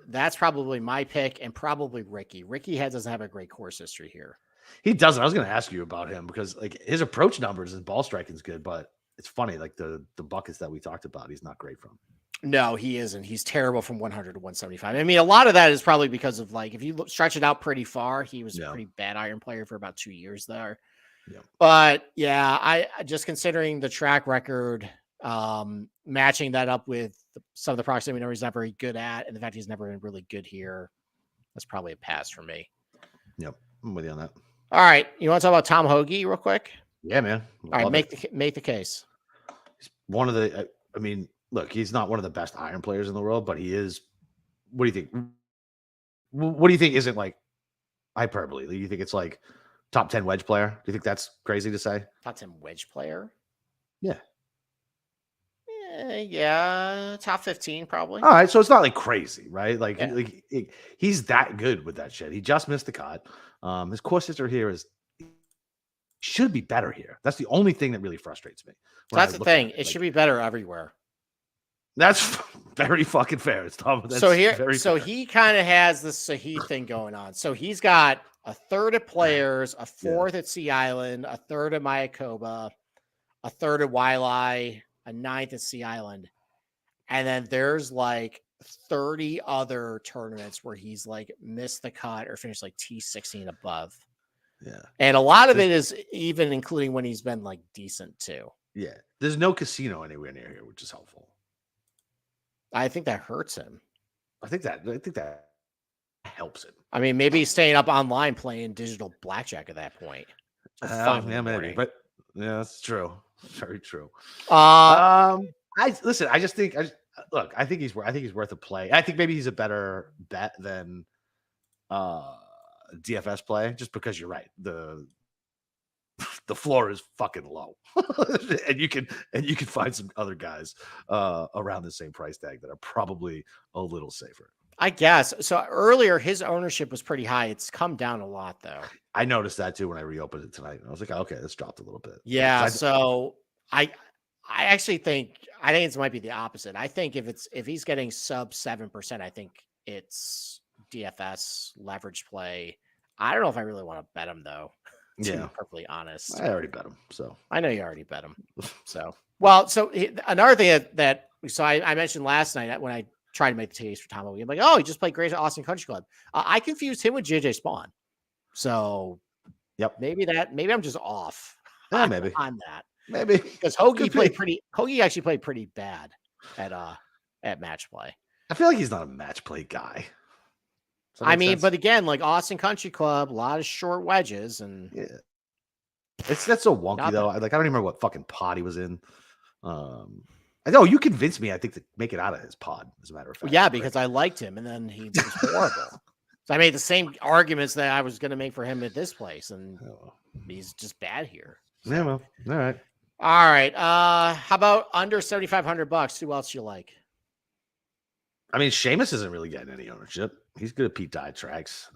that's probably my pick, and probably Ricky. Ricky doesn't have a great course history here. He doesn't. I was going to ask you about him because like his approach numbers and ball striking is good, but it's funny, like the buckets that we talked about, he's not great from. No, he isn't. He's terrible from 100 to 175. I mean, a lot of that is probably because of like if you stretch it out pretty far, he was a pretty bad iron player for about 2 years there. Yeah. But yeah, I just considering the track record, matching that up with some of the products that we know he's not very good at, and the fact he's never been really good here, that's probably a pass for me. Yep, I'm with you on that. All right, you want to talk about Tom Hoge real quick? Yeah, man. All right, make the case. He's one of the. I mean, look, he's not one of the best iron players in the world, but he is. What do you think? What do you think isn't like hyperbole? Do you think it's like top 10 wedge player? Do you think that's crazy to say? Top 10 wedge player? Yeah. Yeah, top 15 probably. All right, so it's not like crazy, right? Like, he's that good with that shit. He just missed the cut. His course history here should be better here. That's the only thing that really frustrates me. That's the thing. It should be better everywhere. That's very fucking fair. It's Tom. He kind of has this Sahith thing going on. So he's got a third at Players, a fourth at Sea Island, a third at Mayakoba, a third at Waialae, a ninth at Sea Island. And then there's like 30 other tournaments where he's like missed the cut or finished like T16 above. Yeah. And a lot of it is even including when he's been like decent too. Yeah. There's no casino anywhere near here, which is helpful. I think that hurts him. I think that helps him. I mean, maybe he's staying up online playing digital blackjack at that point. Yeah, maybe. But yeah, that's true. Very true. I think he's worth a play. I think maybe he's a better bet than DFS play, just because you're right. The the floor is fucking low, and you can find some other guys around the same price tag that are probably a little safer. I guess. So earlier, his ownership was pretty high. It's come down a lot, though. I noticed that too when I reopened it tonight. I was like, okay, it's dropped a little bit. Yeah. So I actually think it might be the opposite. I think if he's getting sub 7%, I think it's DFS leverage play. I don't know if I really want to bet him though. To be perfectly honest, I already bet him. So I know you already bet him. So another thing that I mentioned last night when I tried to make the case for Tom Hoagie, I'm like, oh, he just played great at Austin Country Club. I confused him with JJ Spawn. So maybe I'm just off. Yeah, maybe on that. Maybe because Hoagie actually played pretty bad at match play. I feel like he's not a match play guy. I mean, but again, like Austin Country Club, a lot of short wedges, and that's so wonky though. I don't even remember what fucking pod he was in. I know you convinced me, I think, to make it out of his pod, as a matter of fact. Yeah, because I liked him, and then he was horrible. So I made the same arguments that I was going to make for him at this place, and he's just bad here. So. Yeah, well, all right. How about under $7,500? Who else you like? I mean, Sheamus isn't really getting any ownership. He's good at Pete Dye tracks.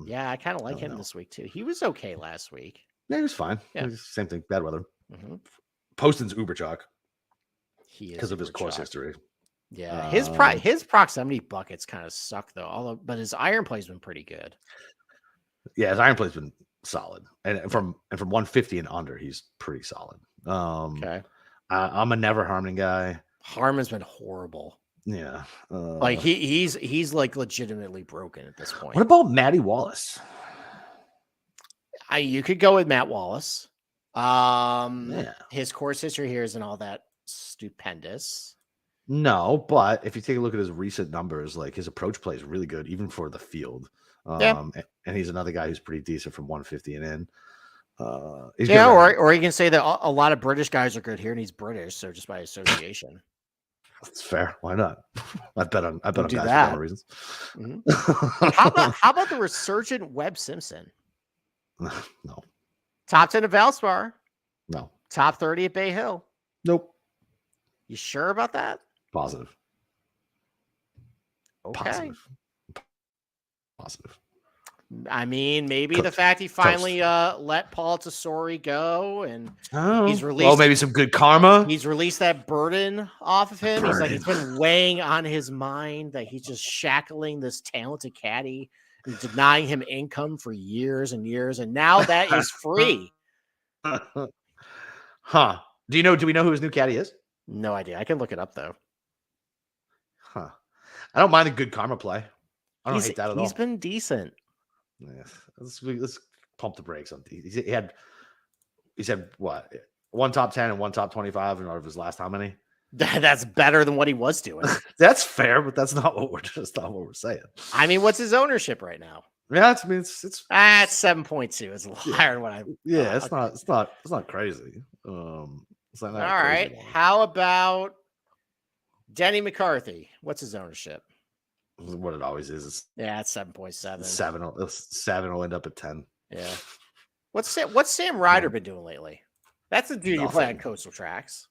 Yeah, I kind of like him this week too. He was okay last week. Yeah, he was fine. Yeah, same thing. Bad weather. Mm-hmm. Poston's uber chalk. He is because of his course history. Yeah, his proximity buckets kind of suck though. But his iron play's been pretty good. Yeah, his iron play's been solid, and from 150 and under, he's pretty solid. Okay, I'm a never Harmon guy. Harmon's been horrible. Yeah, like he's like legitimately broken at this point. What about Matty Wallace? You could go with Matt Wallace. His course history here isn't all that stupendous. No, but if you take a look at his recent numbers, like his approach play is really good, even for the field. And he's another guy who's pretty decent from 150 and in. Or you can say that a lot of British guys are good here, and he's British, so just by association. That's fair. Why not? I bet on guys for other reasons. Mm-hmm. how about the resurgent Webb Simpson? No. Top 10 at Valspar. No. Top 30 at Bay Hill. Nope. You sure about that? Positive. Okay. Positive. I mean, maybe the fact he finally let Paul Tesori go, and he's released. Well, maybe some good karma. He's released that burden off of him. He's like, it's been weighing on his mind that he's just shackling this talented caddy and denying him income for years and years, and now that is free. Huh? Do we know who his new caddy is? No idea. I can look it up though. Huh? I don't mind the good karma play. I don't hate that at all. He's been decent. Yeah, let's pump the brakes on. He's had what, one top 10 and one top 25, and out of his last how many? That's better than what he was doing. That's fair, but that's not what we're saying. I mean, what's his ownership right now? Yeah, it's 7.2. It's a little higher than what I. Yeah, it's not crazy. It's not all right. One. How about Denny McCarthy? What's his ownership? What it always is. It's 7.7. 7 will end up at 10. Yeah. What's Sam Ryder been doing lately? That's the dude you play on coastal tracks.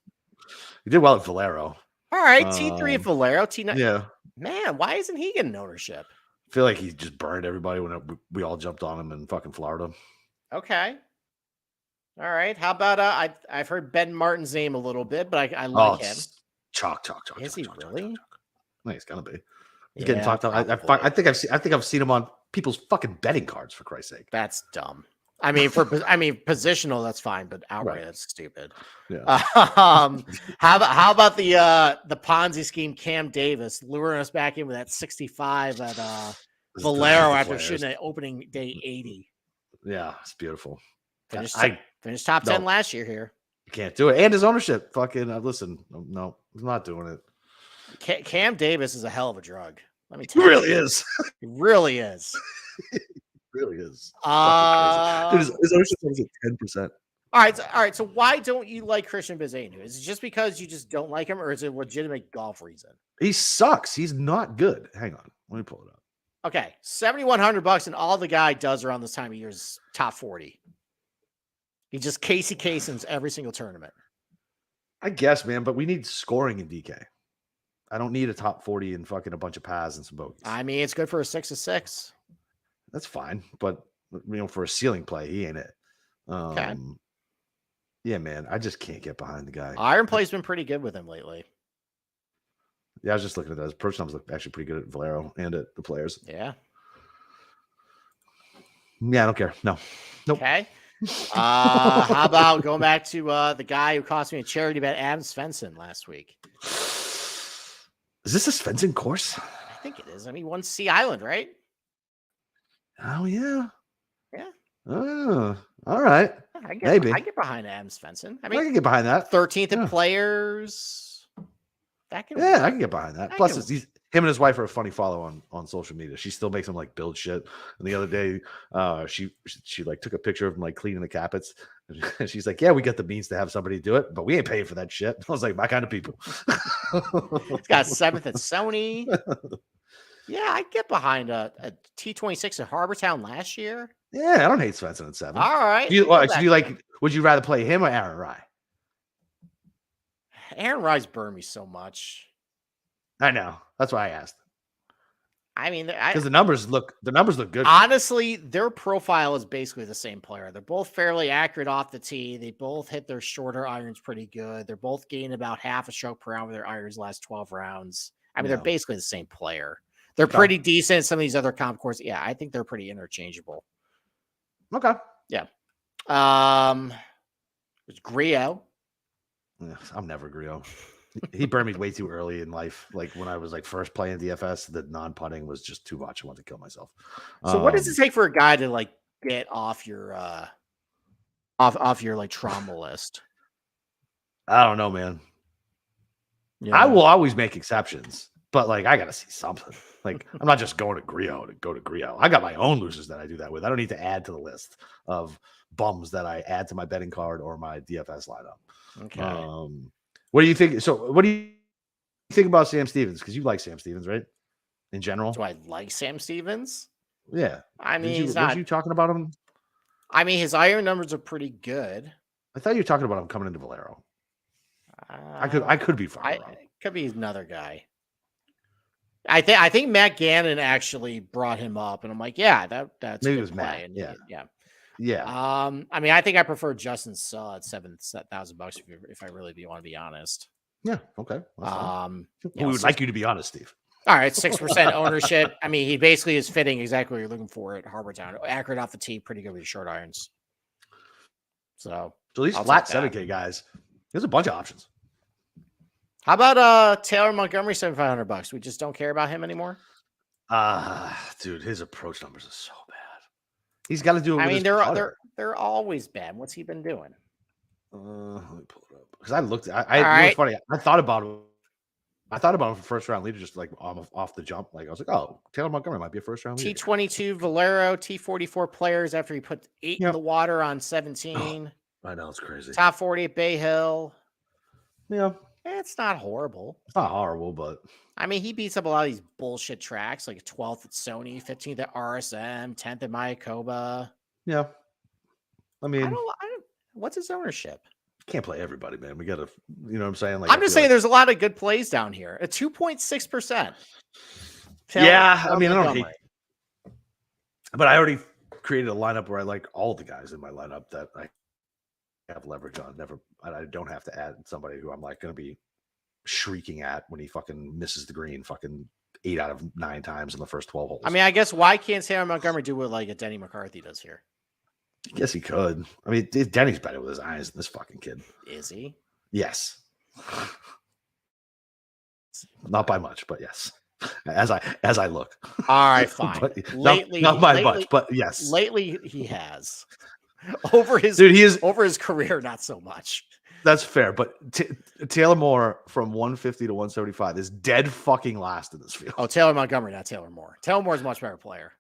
He did well at Valero. All right, T3 at Valero. T9. Yeah. Man, why isn't he getting ownership? I feel like he just burned everybody when we all jumped on him in fucking Florida. Okay. All right. How about I've heard Ben Martin's name a little bit, but I like him. Chalk. Is he really? No, he's gonna be. He's getting talked about. I think I've seen him on people's fucking betting cards, for Christ's sake. That's dumb. I mean, positional, that's fine, but outright, that's stupid. Yeah. How about the Ponzi scheme? Cam Davis luring us back in with that 65 at Valero after shooting at opening day 80. Yeah, it's beautiful. Finished top 10 last year here. You can't do it, and his ownership. Fucking listen, no, he's not doing it. Cam Davis is a hell of a drug. Let me tell you. He really is. He really is. Really is. Dude, his ownership is at 10%. All right. So why don't you like Christian Bizainu? Is it just because you just don't like him, or is it a legitimate golf reason? He sucks. He's not good. Hang on, let me pull it up. Okay, $7,100, and all the guy does around this time of year is top 40. He just Casey Kasem's every single tournament. I guess, man, but we need scoring in DK. I don't need a top 40 and fucking a bunch of paths and some bogeys. I mean, it's good for a 6-6. That's fine, but for a ceiling play, he ain't it. Okay. Yeah, man, I just can't get behind the guy. Iron play's been pretty good with him lately. Yeah, I was just looking at those. Approach numbers look actually pretty good at Valero and at the players. Yeah. Yeah, I don't care. No. Nope. Okay. How about going back to the guy who cost me a charity bet, Adam Svensson, last week? Is this a Svensson course? I think it is. I mean, he won Sea Island, right? Oh, yeah. Yeah. Oh, all right. Maybe. I get behind Adam Svensson. I mean, I can get behind that. 13th in players. I can get behind that. Plus, him and his wife are a funny follow on social media. She still makes him like build shit. And the other day, she like took a picture of him like cleaning the carpets. And she's like, "Yeah, we got the means to have somebody do it, but we ain't paying for that shit." I was like, "My kind of people." He's got 7th at Sony. Yeah, I get behind a T26 at Harbortown last year. Yeah, I don't hate Svensson at 7. All right. Would you rather play him or Aaron Rye? Aaron Rye's burned me so much. I know. That's why I asked. I mean, because the numbers look good. Honestly, their profile is basically the same player. They're both fairly accurate off the tee. They both hit their shorter irons pretty good. They're both gained about half a stroke per round with their irons last 12 rounds. I mean, they're basically the same player. They're pretty decent at some of these other comp courses. Yeah, I think they're pretty interchangeable. Okay. Yeah. It's Griot. I'm never Griot. He burned me way too early in life. Like when I was like first playing DFS, the non-putting was just too much. I wanted to kill myself. So what does it take for a guy to like get off your off your like trauma list? I don't know, man. Yeah. I will always make exceptions, but like I gotta see something. Like I'm not just going to Griot to go to Griot. I got my own losers that I do that with. I don't need to add to the list of bums that I add to my betting card or my DFS lineup. Okay. What do you think? So, what do you think about Sam Stevens? Because you like Sam Stevens, right? In general, do I like Sam Stevens? Yeah. I mean, were you talking about him? I mean, his iron numbers are pretty good. I thought you were talking about him coming into Valero. I could be far wrong. It could be another guy. I think Matt Gannon actually brought him up, and I'm like, yeah, that's maybe it was Matt. Yeah. I mean, I think I prefer Justin Suh at $7,000 if I really want to be honest. Yeah. Okay. We would like you to be honest, Steve. All right, 6% ownership. I mean, he basically is fitting exactly what you're looking for at Harbortown. Accurate off the tee, pretty good with short irons. So these flat 7K guys, there's a bunch of options. How about Taylor Montgomery, $7,500? We just don't care about him anymore. Dude, his approach numbers are so bad. He's got to do it. I mean, they're always bad. What's he been doing? Let me pull it up because I looked. It was funny. I thought about him. I thought about him for first round leader, just like off the jump. Like I was like, oh, Taylor Montgomery might be a first round leader. T22 Valero, T44 players after he put 8 in the water on 17. Oh, I know, it's crazy. Top 40 at Bay Hill. Yeah. It's not horrible. It's not horrible, but I mean, he beats up a lot of these bullshit tracks, like 12th at Sony, 15th at RSM, 10th at Mayakoba. Yeah. I mean, I don't, what's his ownership? Can't play everybody, man. We got to, you know what I'm saying? Like, I'm just saying there's a lot of good plays down here. At 2.6%. Yeah. I mean, I don't hate, but I already created a lineup where I like all the guys in my lineup that I have leverage on. I don't have to add somebody who I'm like going to be shrieking at when he fucking misses the green fucking 8 out of 9 times in the first 12 holes. I mean, I guess why can't Sam Montgomery do what like a Denny McCarthy does here? I guess he could. I mean, Denny's better with his eyes than this fucking kid. Is he? Yes. Not by much, but yes. As I look. All right, fine. Lately, not by much, but yes. Lately, he has. Over his career, not so much. That's fair, but Taylor Moore from 150 to 175 is dead fucking last in this field. Oh, Taylor Montgomery, not Taylor Moore. Taylor Moore is a much better player.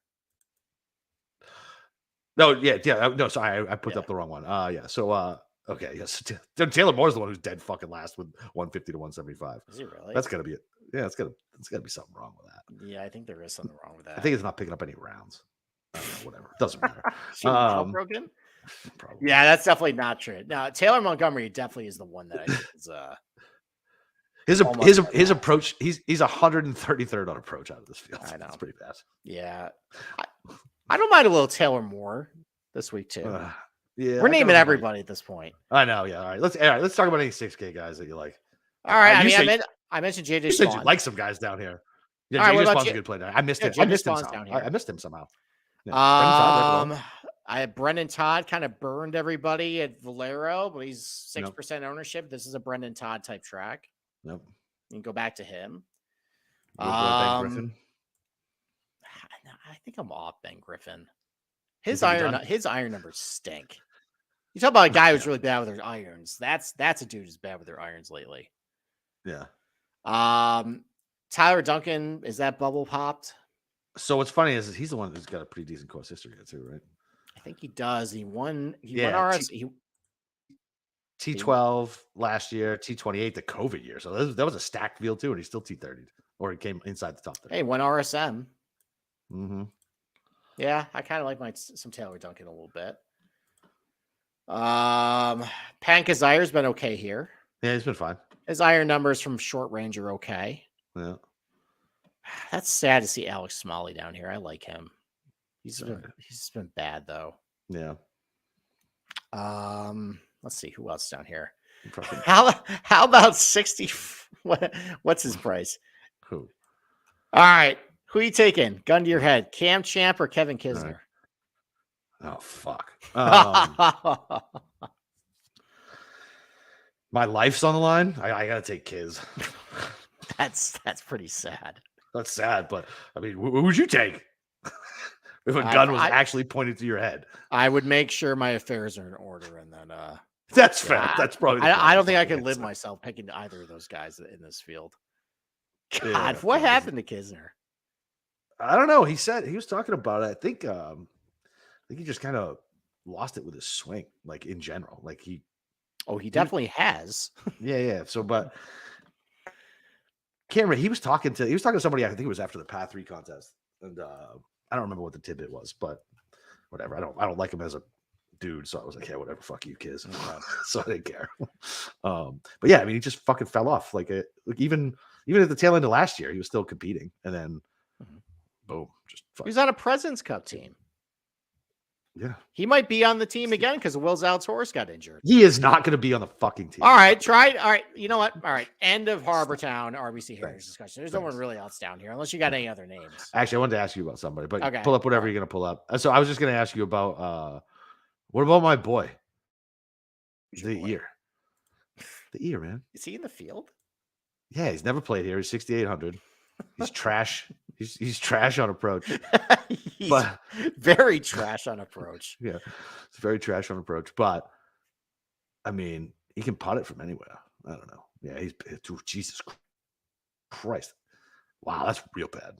No, yeah. No, sorry, I put up the wrong one. Yeah. So, okay, yes. Taylor Moore's the one who's dead fucking last with 150 to 175. Is he really? That's gotta be it. Yeah, it's gotta be something wrong with that. Yeah, I think there is something wrong with that. I think it's not picking up any rounds. I don't know, whatever. It doesn't matter. Broken? Probably. Yeah, that's definitely not true. Now, Taylor Montgomery definitely is the one that I think is his approach. He's 133rd on approach out of this field. I know. It's pretty bad. Yeah, I don't mind a little Taylor Moore this week too. Yeah, we're naming everybody at this point. I know. Yeah. All right. Let's talk about any 6K guys that you like. All right. I mentioned JJ. You said you like some guys down here. Yeah, JJ Spawn's a good play. I missed him. I missed him somehow. I missed him somehow. Yeah. I had Brendan Todd kind of burned everybody at Valero, but he's 6% ownership. This is a Brendan Todd type track. Nope. You can go back to him. Ben Griffin. I think I'm off Ben Griffin. His iron numbers stink. You talk about a guy who's really bad with their irons. That's a dude who's bad with their irons lately. Yeah. Tyler Duncan, is that bubble popped? So what's funny is he's the one who's got a pretty decent course history too, right? I think he does. He won RS. T12 last year, T28 the COVID year. So that was a stacked field too, and he's still T30'd, or he came inside the top 30. Hey, won RSM. Mm-hmm. Yeah, I kind of like some Taylor Duncan a little bit. Pankazayer's been okay here. Yeah, he's been fine. His iron numbers from short range are okay. Yeah. That's sad to see Alex Smalley down here. I like him. He's been bad though. Yeah. Let's see who else down here. Probably. How about 60? What's his price? Who? All right. Who are you taking? Gun to your head. Cam Champ or Kevin Kisner? Right. Oh, fuck. My life's on the line. I got to take Kiz. That's pretty sad. That's sad, but I mean, who would you take if a gun was actually pointed to your head? I would make sure my affairs are in order, and then that's fair. That's probably. I don't think I could live myself picking either of those guys in this field. God, what happened to Kisner? I don't know. He said he was talking about it. I think he just kind of lost it with his swing, like in general. Like he definitely has. Yeah. So, but Cameron, he was talking to somebody. I think it was after the PAT 3 contest, and I don't remember what the tidbit was, but whatever. I don't like him as a dude, so I was like, yeah, whatever. Fuck you, Kiz. So I didn't care. But yeah, I mean, he just fucking fell off. Like even at the tail end of last year, he was still competing, and then boom, just he was on a President's Cup team. Yeah, he might be on the team again because Will Zalatoris got injured. He is not going to be on the fucking team. All right, try it. All right, you know what? All right, end of Harbortown RBC Heritage discussion. There's no one really else down here unless you got any other names. Actually, I wanted to ask you about somebody, but pull up whatever you're going to pull up. So I was just going to ask you about what about my boy? The ear, man. Is he in the field? Yeah, he's never played here. He's 6,800. He's trash. He's trash on approach. He's very trash on approach. Yeah, it's very trash on approach. But I mean, he can putt it from anywhere. I don't know. Yeah, Jesus Christ. Wow, that's real bad.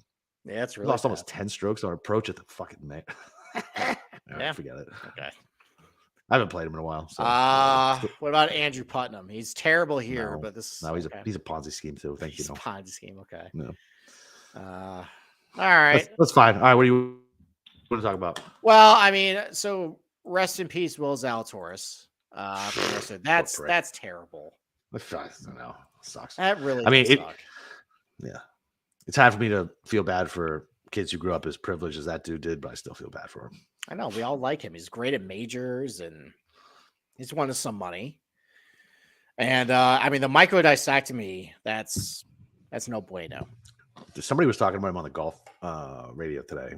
Yeah, that's really lost bad. Almost 10 strokes on approach at the fucking man. Yeah, forget it. Okay. I haven't played him in a while. So what about Andrew Putnam? He's terrible here, but he's a Ponzi scheme too. Thank you. Ponzi scheme. Okay. No. All right. That's fine. All right. What do you want to talk about? Well, I mean, so rest in peace, Will Zalatoris. That's terrible. I don't know. It sucks. That really. I mean, suck. Yeah, it's hard for me to feel bad for kids who grew up as privileged as that dude did, but I still feel bad for him. I know we all like him. He's great at majors and he's won us some money. And I mean, the microdiscectomy, that's no bueno. Somebody was talking about him on the golf radio today,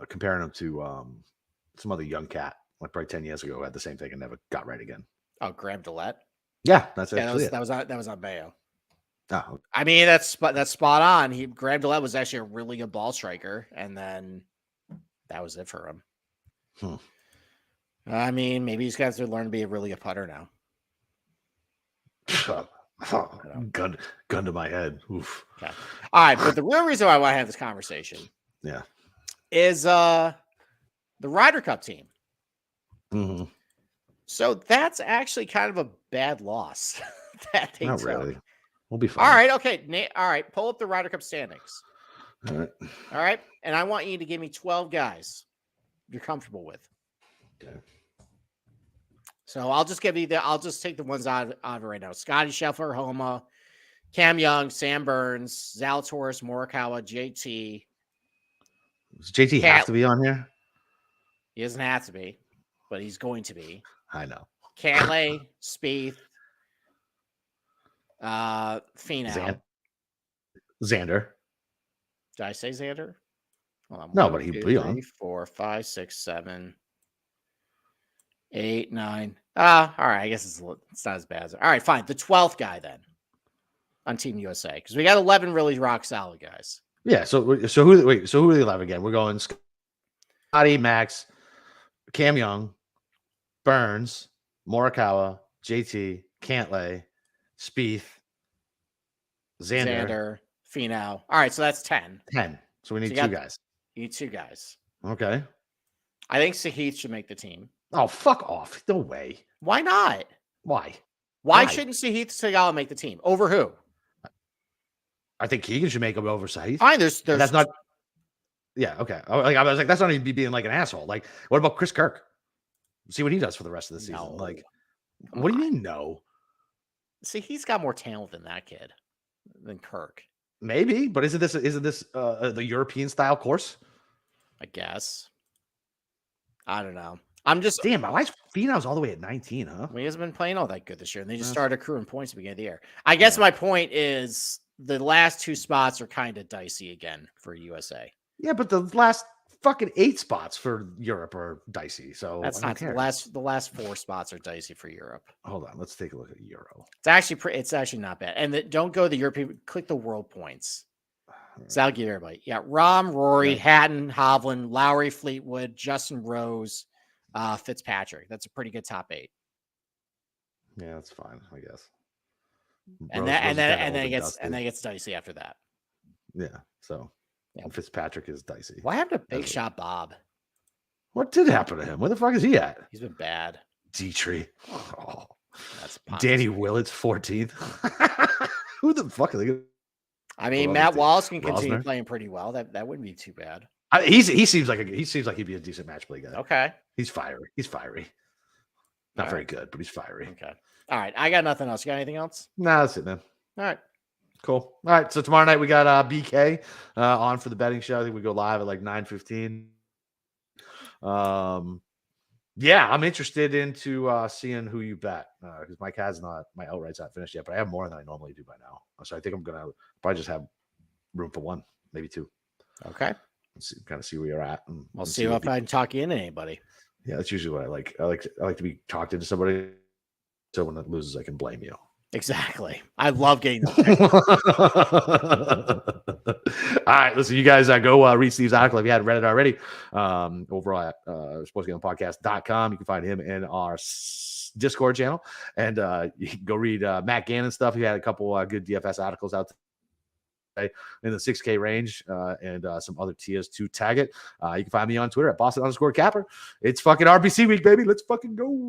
comparing him to some other young cat, like probably 10 years ago, who had the same thing and never got right again. Oh, Graham Dillette. Yeah, that's actually it. That was on Bayo. Oh. I mean, that's spot on. Graham Dillette was actually a really good ball striker, and then that was it for him. I mean, maybe he's got to learn to be a really good putter now. Gun to my head. Oof. Okay. All right, but the real reason why I want to have this conversation, is the Ryder Cup team. Mm-hmm. So that's actually kind of a bad loss. Not really. We'll be fine. All right. Okay. All right. Pull up the Ryder Cup standings. All right. And I want you to give me 12 guys you're comfortable with. Okay. So I'll just take the ones out of it right now. Scotty Scheffler, Homa, Cam Young, Sam Burns, Zalatoris, Morikawa, JT. Does JT have to be on here? He doesn't have to be, but he's going to be. I know. Cantlay, Spieth, Finau. Xander. Did I say Xander? Hold on. No, but he'd be on. 3, 4, 5, 6, 7, 8, 9. All right. I guess it's not as bad. All right, fine. The 12th guy then on Team USA, because we got 11 really rock solid guys. Yeah. So who are the 11 again? We're going Scotty, Max, Cam Young, Burns, Morikawa, JT, Cantlay, Spieth, Xander, Finau. All right, so that's 10. 10. So we need 2 guys. You need 2 guys. Okay. I think Sahith should make the team. Oh, fuck off. No way. Why not? Why? Why shouldn't Sahith Theegala make the team? Over who? I think Keegan should make him over Sahith. Fine, there's that's not. Yeah, okay. I was like, that's not even being like an asshole. Like, what about Chris Kirk? See what he does for the rest of the season. No. Like, what do you mean no? See, he's got more talent than that kid, than Kirk. Maybe, but isn't this the European style course? I guess. I don't know. I'm just damn. My wife's Finau's all the way at 19, huh? He hasn't been playing all that good this year, and they just started accruing points at the beginning of the year. I guess my point is the last 2 spots are kind of dicey again for USA. Yeah, but the last fucking 8 spots for Europe are dicey. So that's not the last 4 spots are dicey for Europe. Hold on, let's take a look at Euro. It's actually not bad. And don't go to the European. Click the world points. So I'll give everybody. Yeah, Rahm, Rory, Hatton, Hovland, Lowry, Fleetwood, Justin Rose, Fitzpatrick. That's a pretty good top 8. Yeah, that's fine, I guess. And then it gets dicey after that. Yeah. So Fitzpatrick is dicey. What happened to Big Shot Bob? What did happen to him? Where the fuck is he at? He's been bad. Dietrich. Oh. That's Danny Willett's 14th. Who the fuck are they? I mean, Matt Wallace can continue playing pretty well. That wouldn't be too bad. He seems like he'd be a decent match play guy. Okay. He's fiery. Not very good, but he's fiery. Okay. All right. I got nothing else. You got anything else? Nah, that's it, man. All right. Cool. All right. So tomorrow night we got BK on for the betting show. I think we go live at like 9:15. Yeah, I'm interested into seeing who you bet because Mike has not my outright's not finished yet, but I have more than I normally do by now. So I think I'm gonna probably just have room for 1, maybe 2. Okay. Let's kind of see where you're at. We'll see if I can talk you into anybody. Yeah, that's usually what I like. I like to be talked into somebody, so when it loses, I can blame you. Exactly. I love getting All right, listen, you guys go read Steve's article if you hadn't read it already. Over at sportsgamblingpodcast.com. You can find him in our Discord channel. And you can go read Matt Gannon stuff. He had a couple good DFS articles out today in the 6K range and some other tiers to tag it. You can find me on Twitter at Boston_Capper. It's fucking RBC week, baby. Let's fucking go.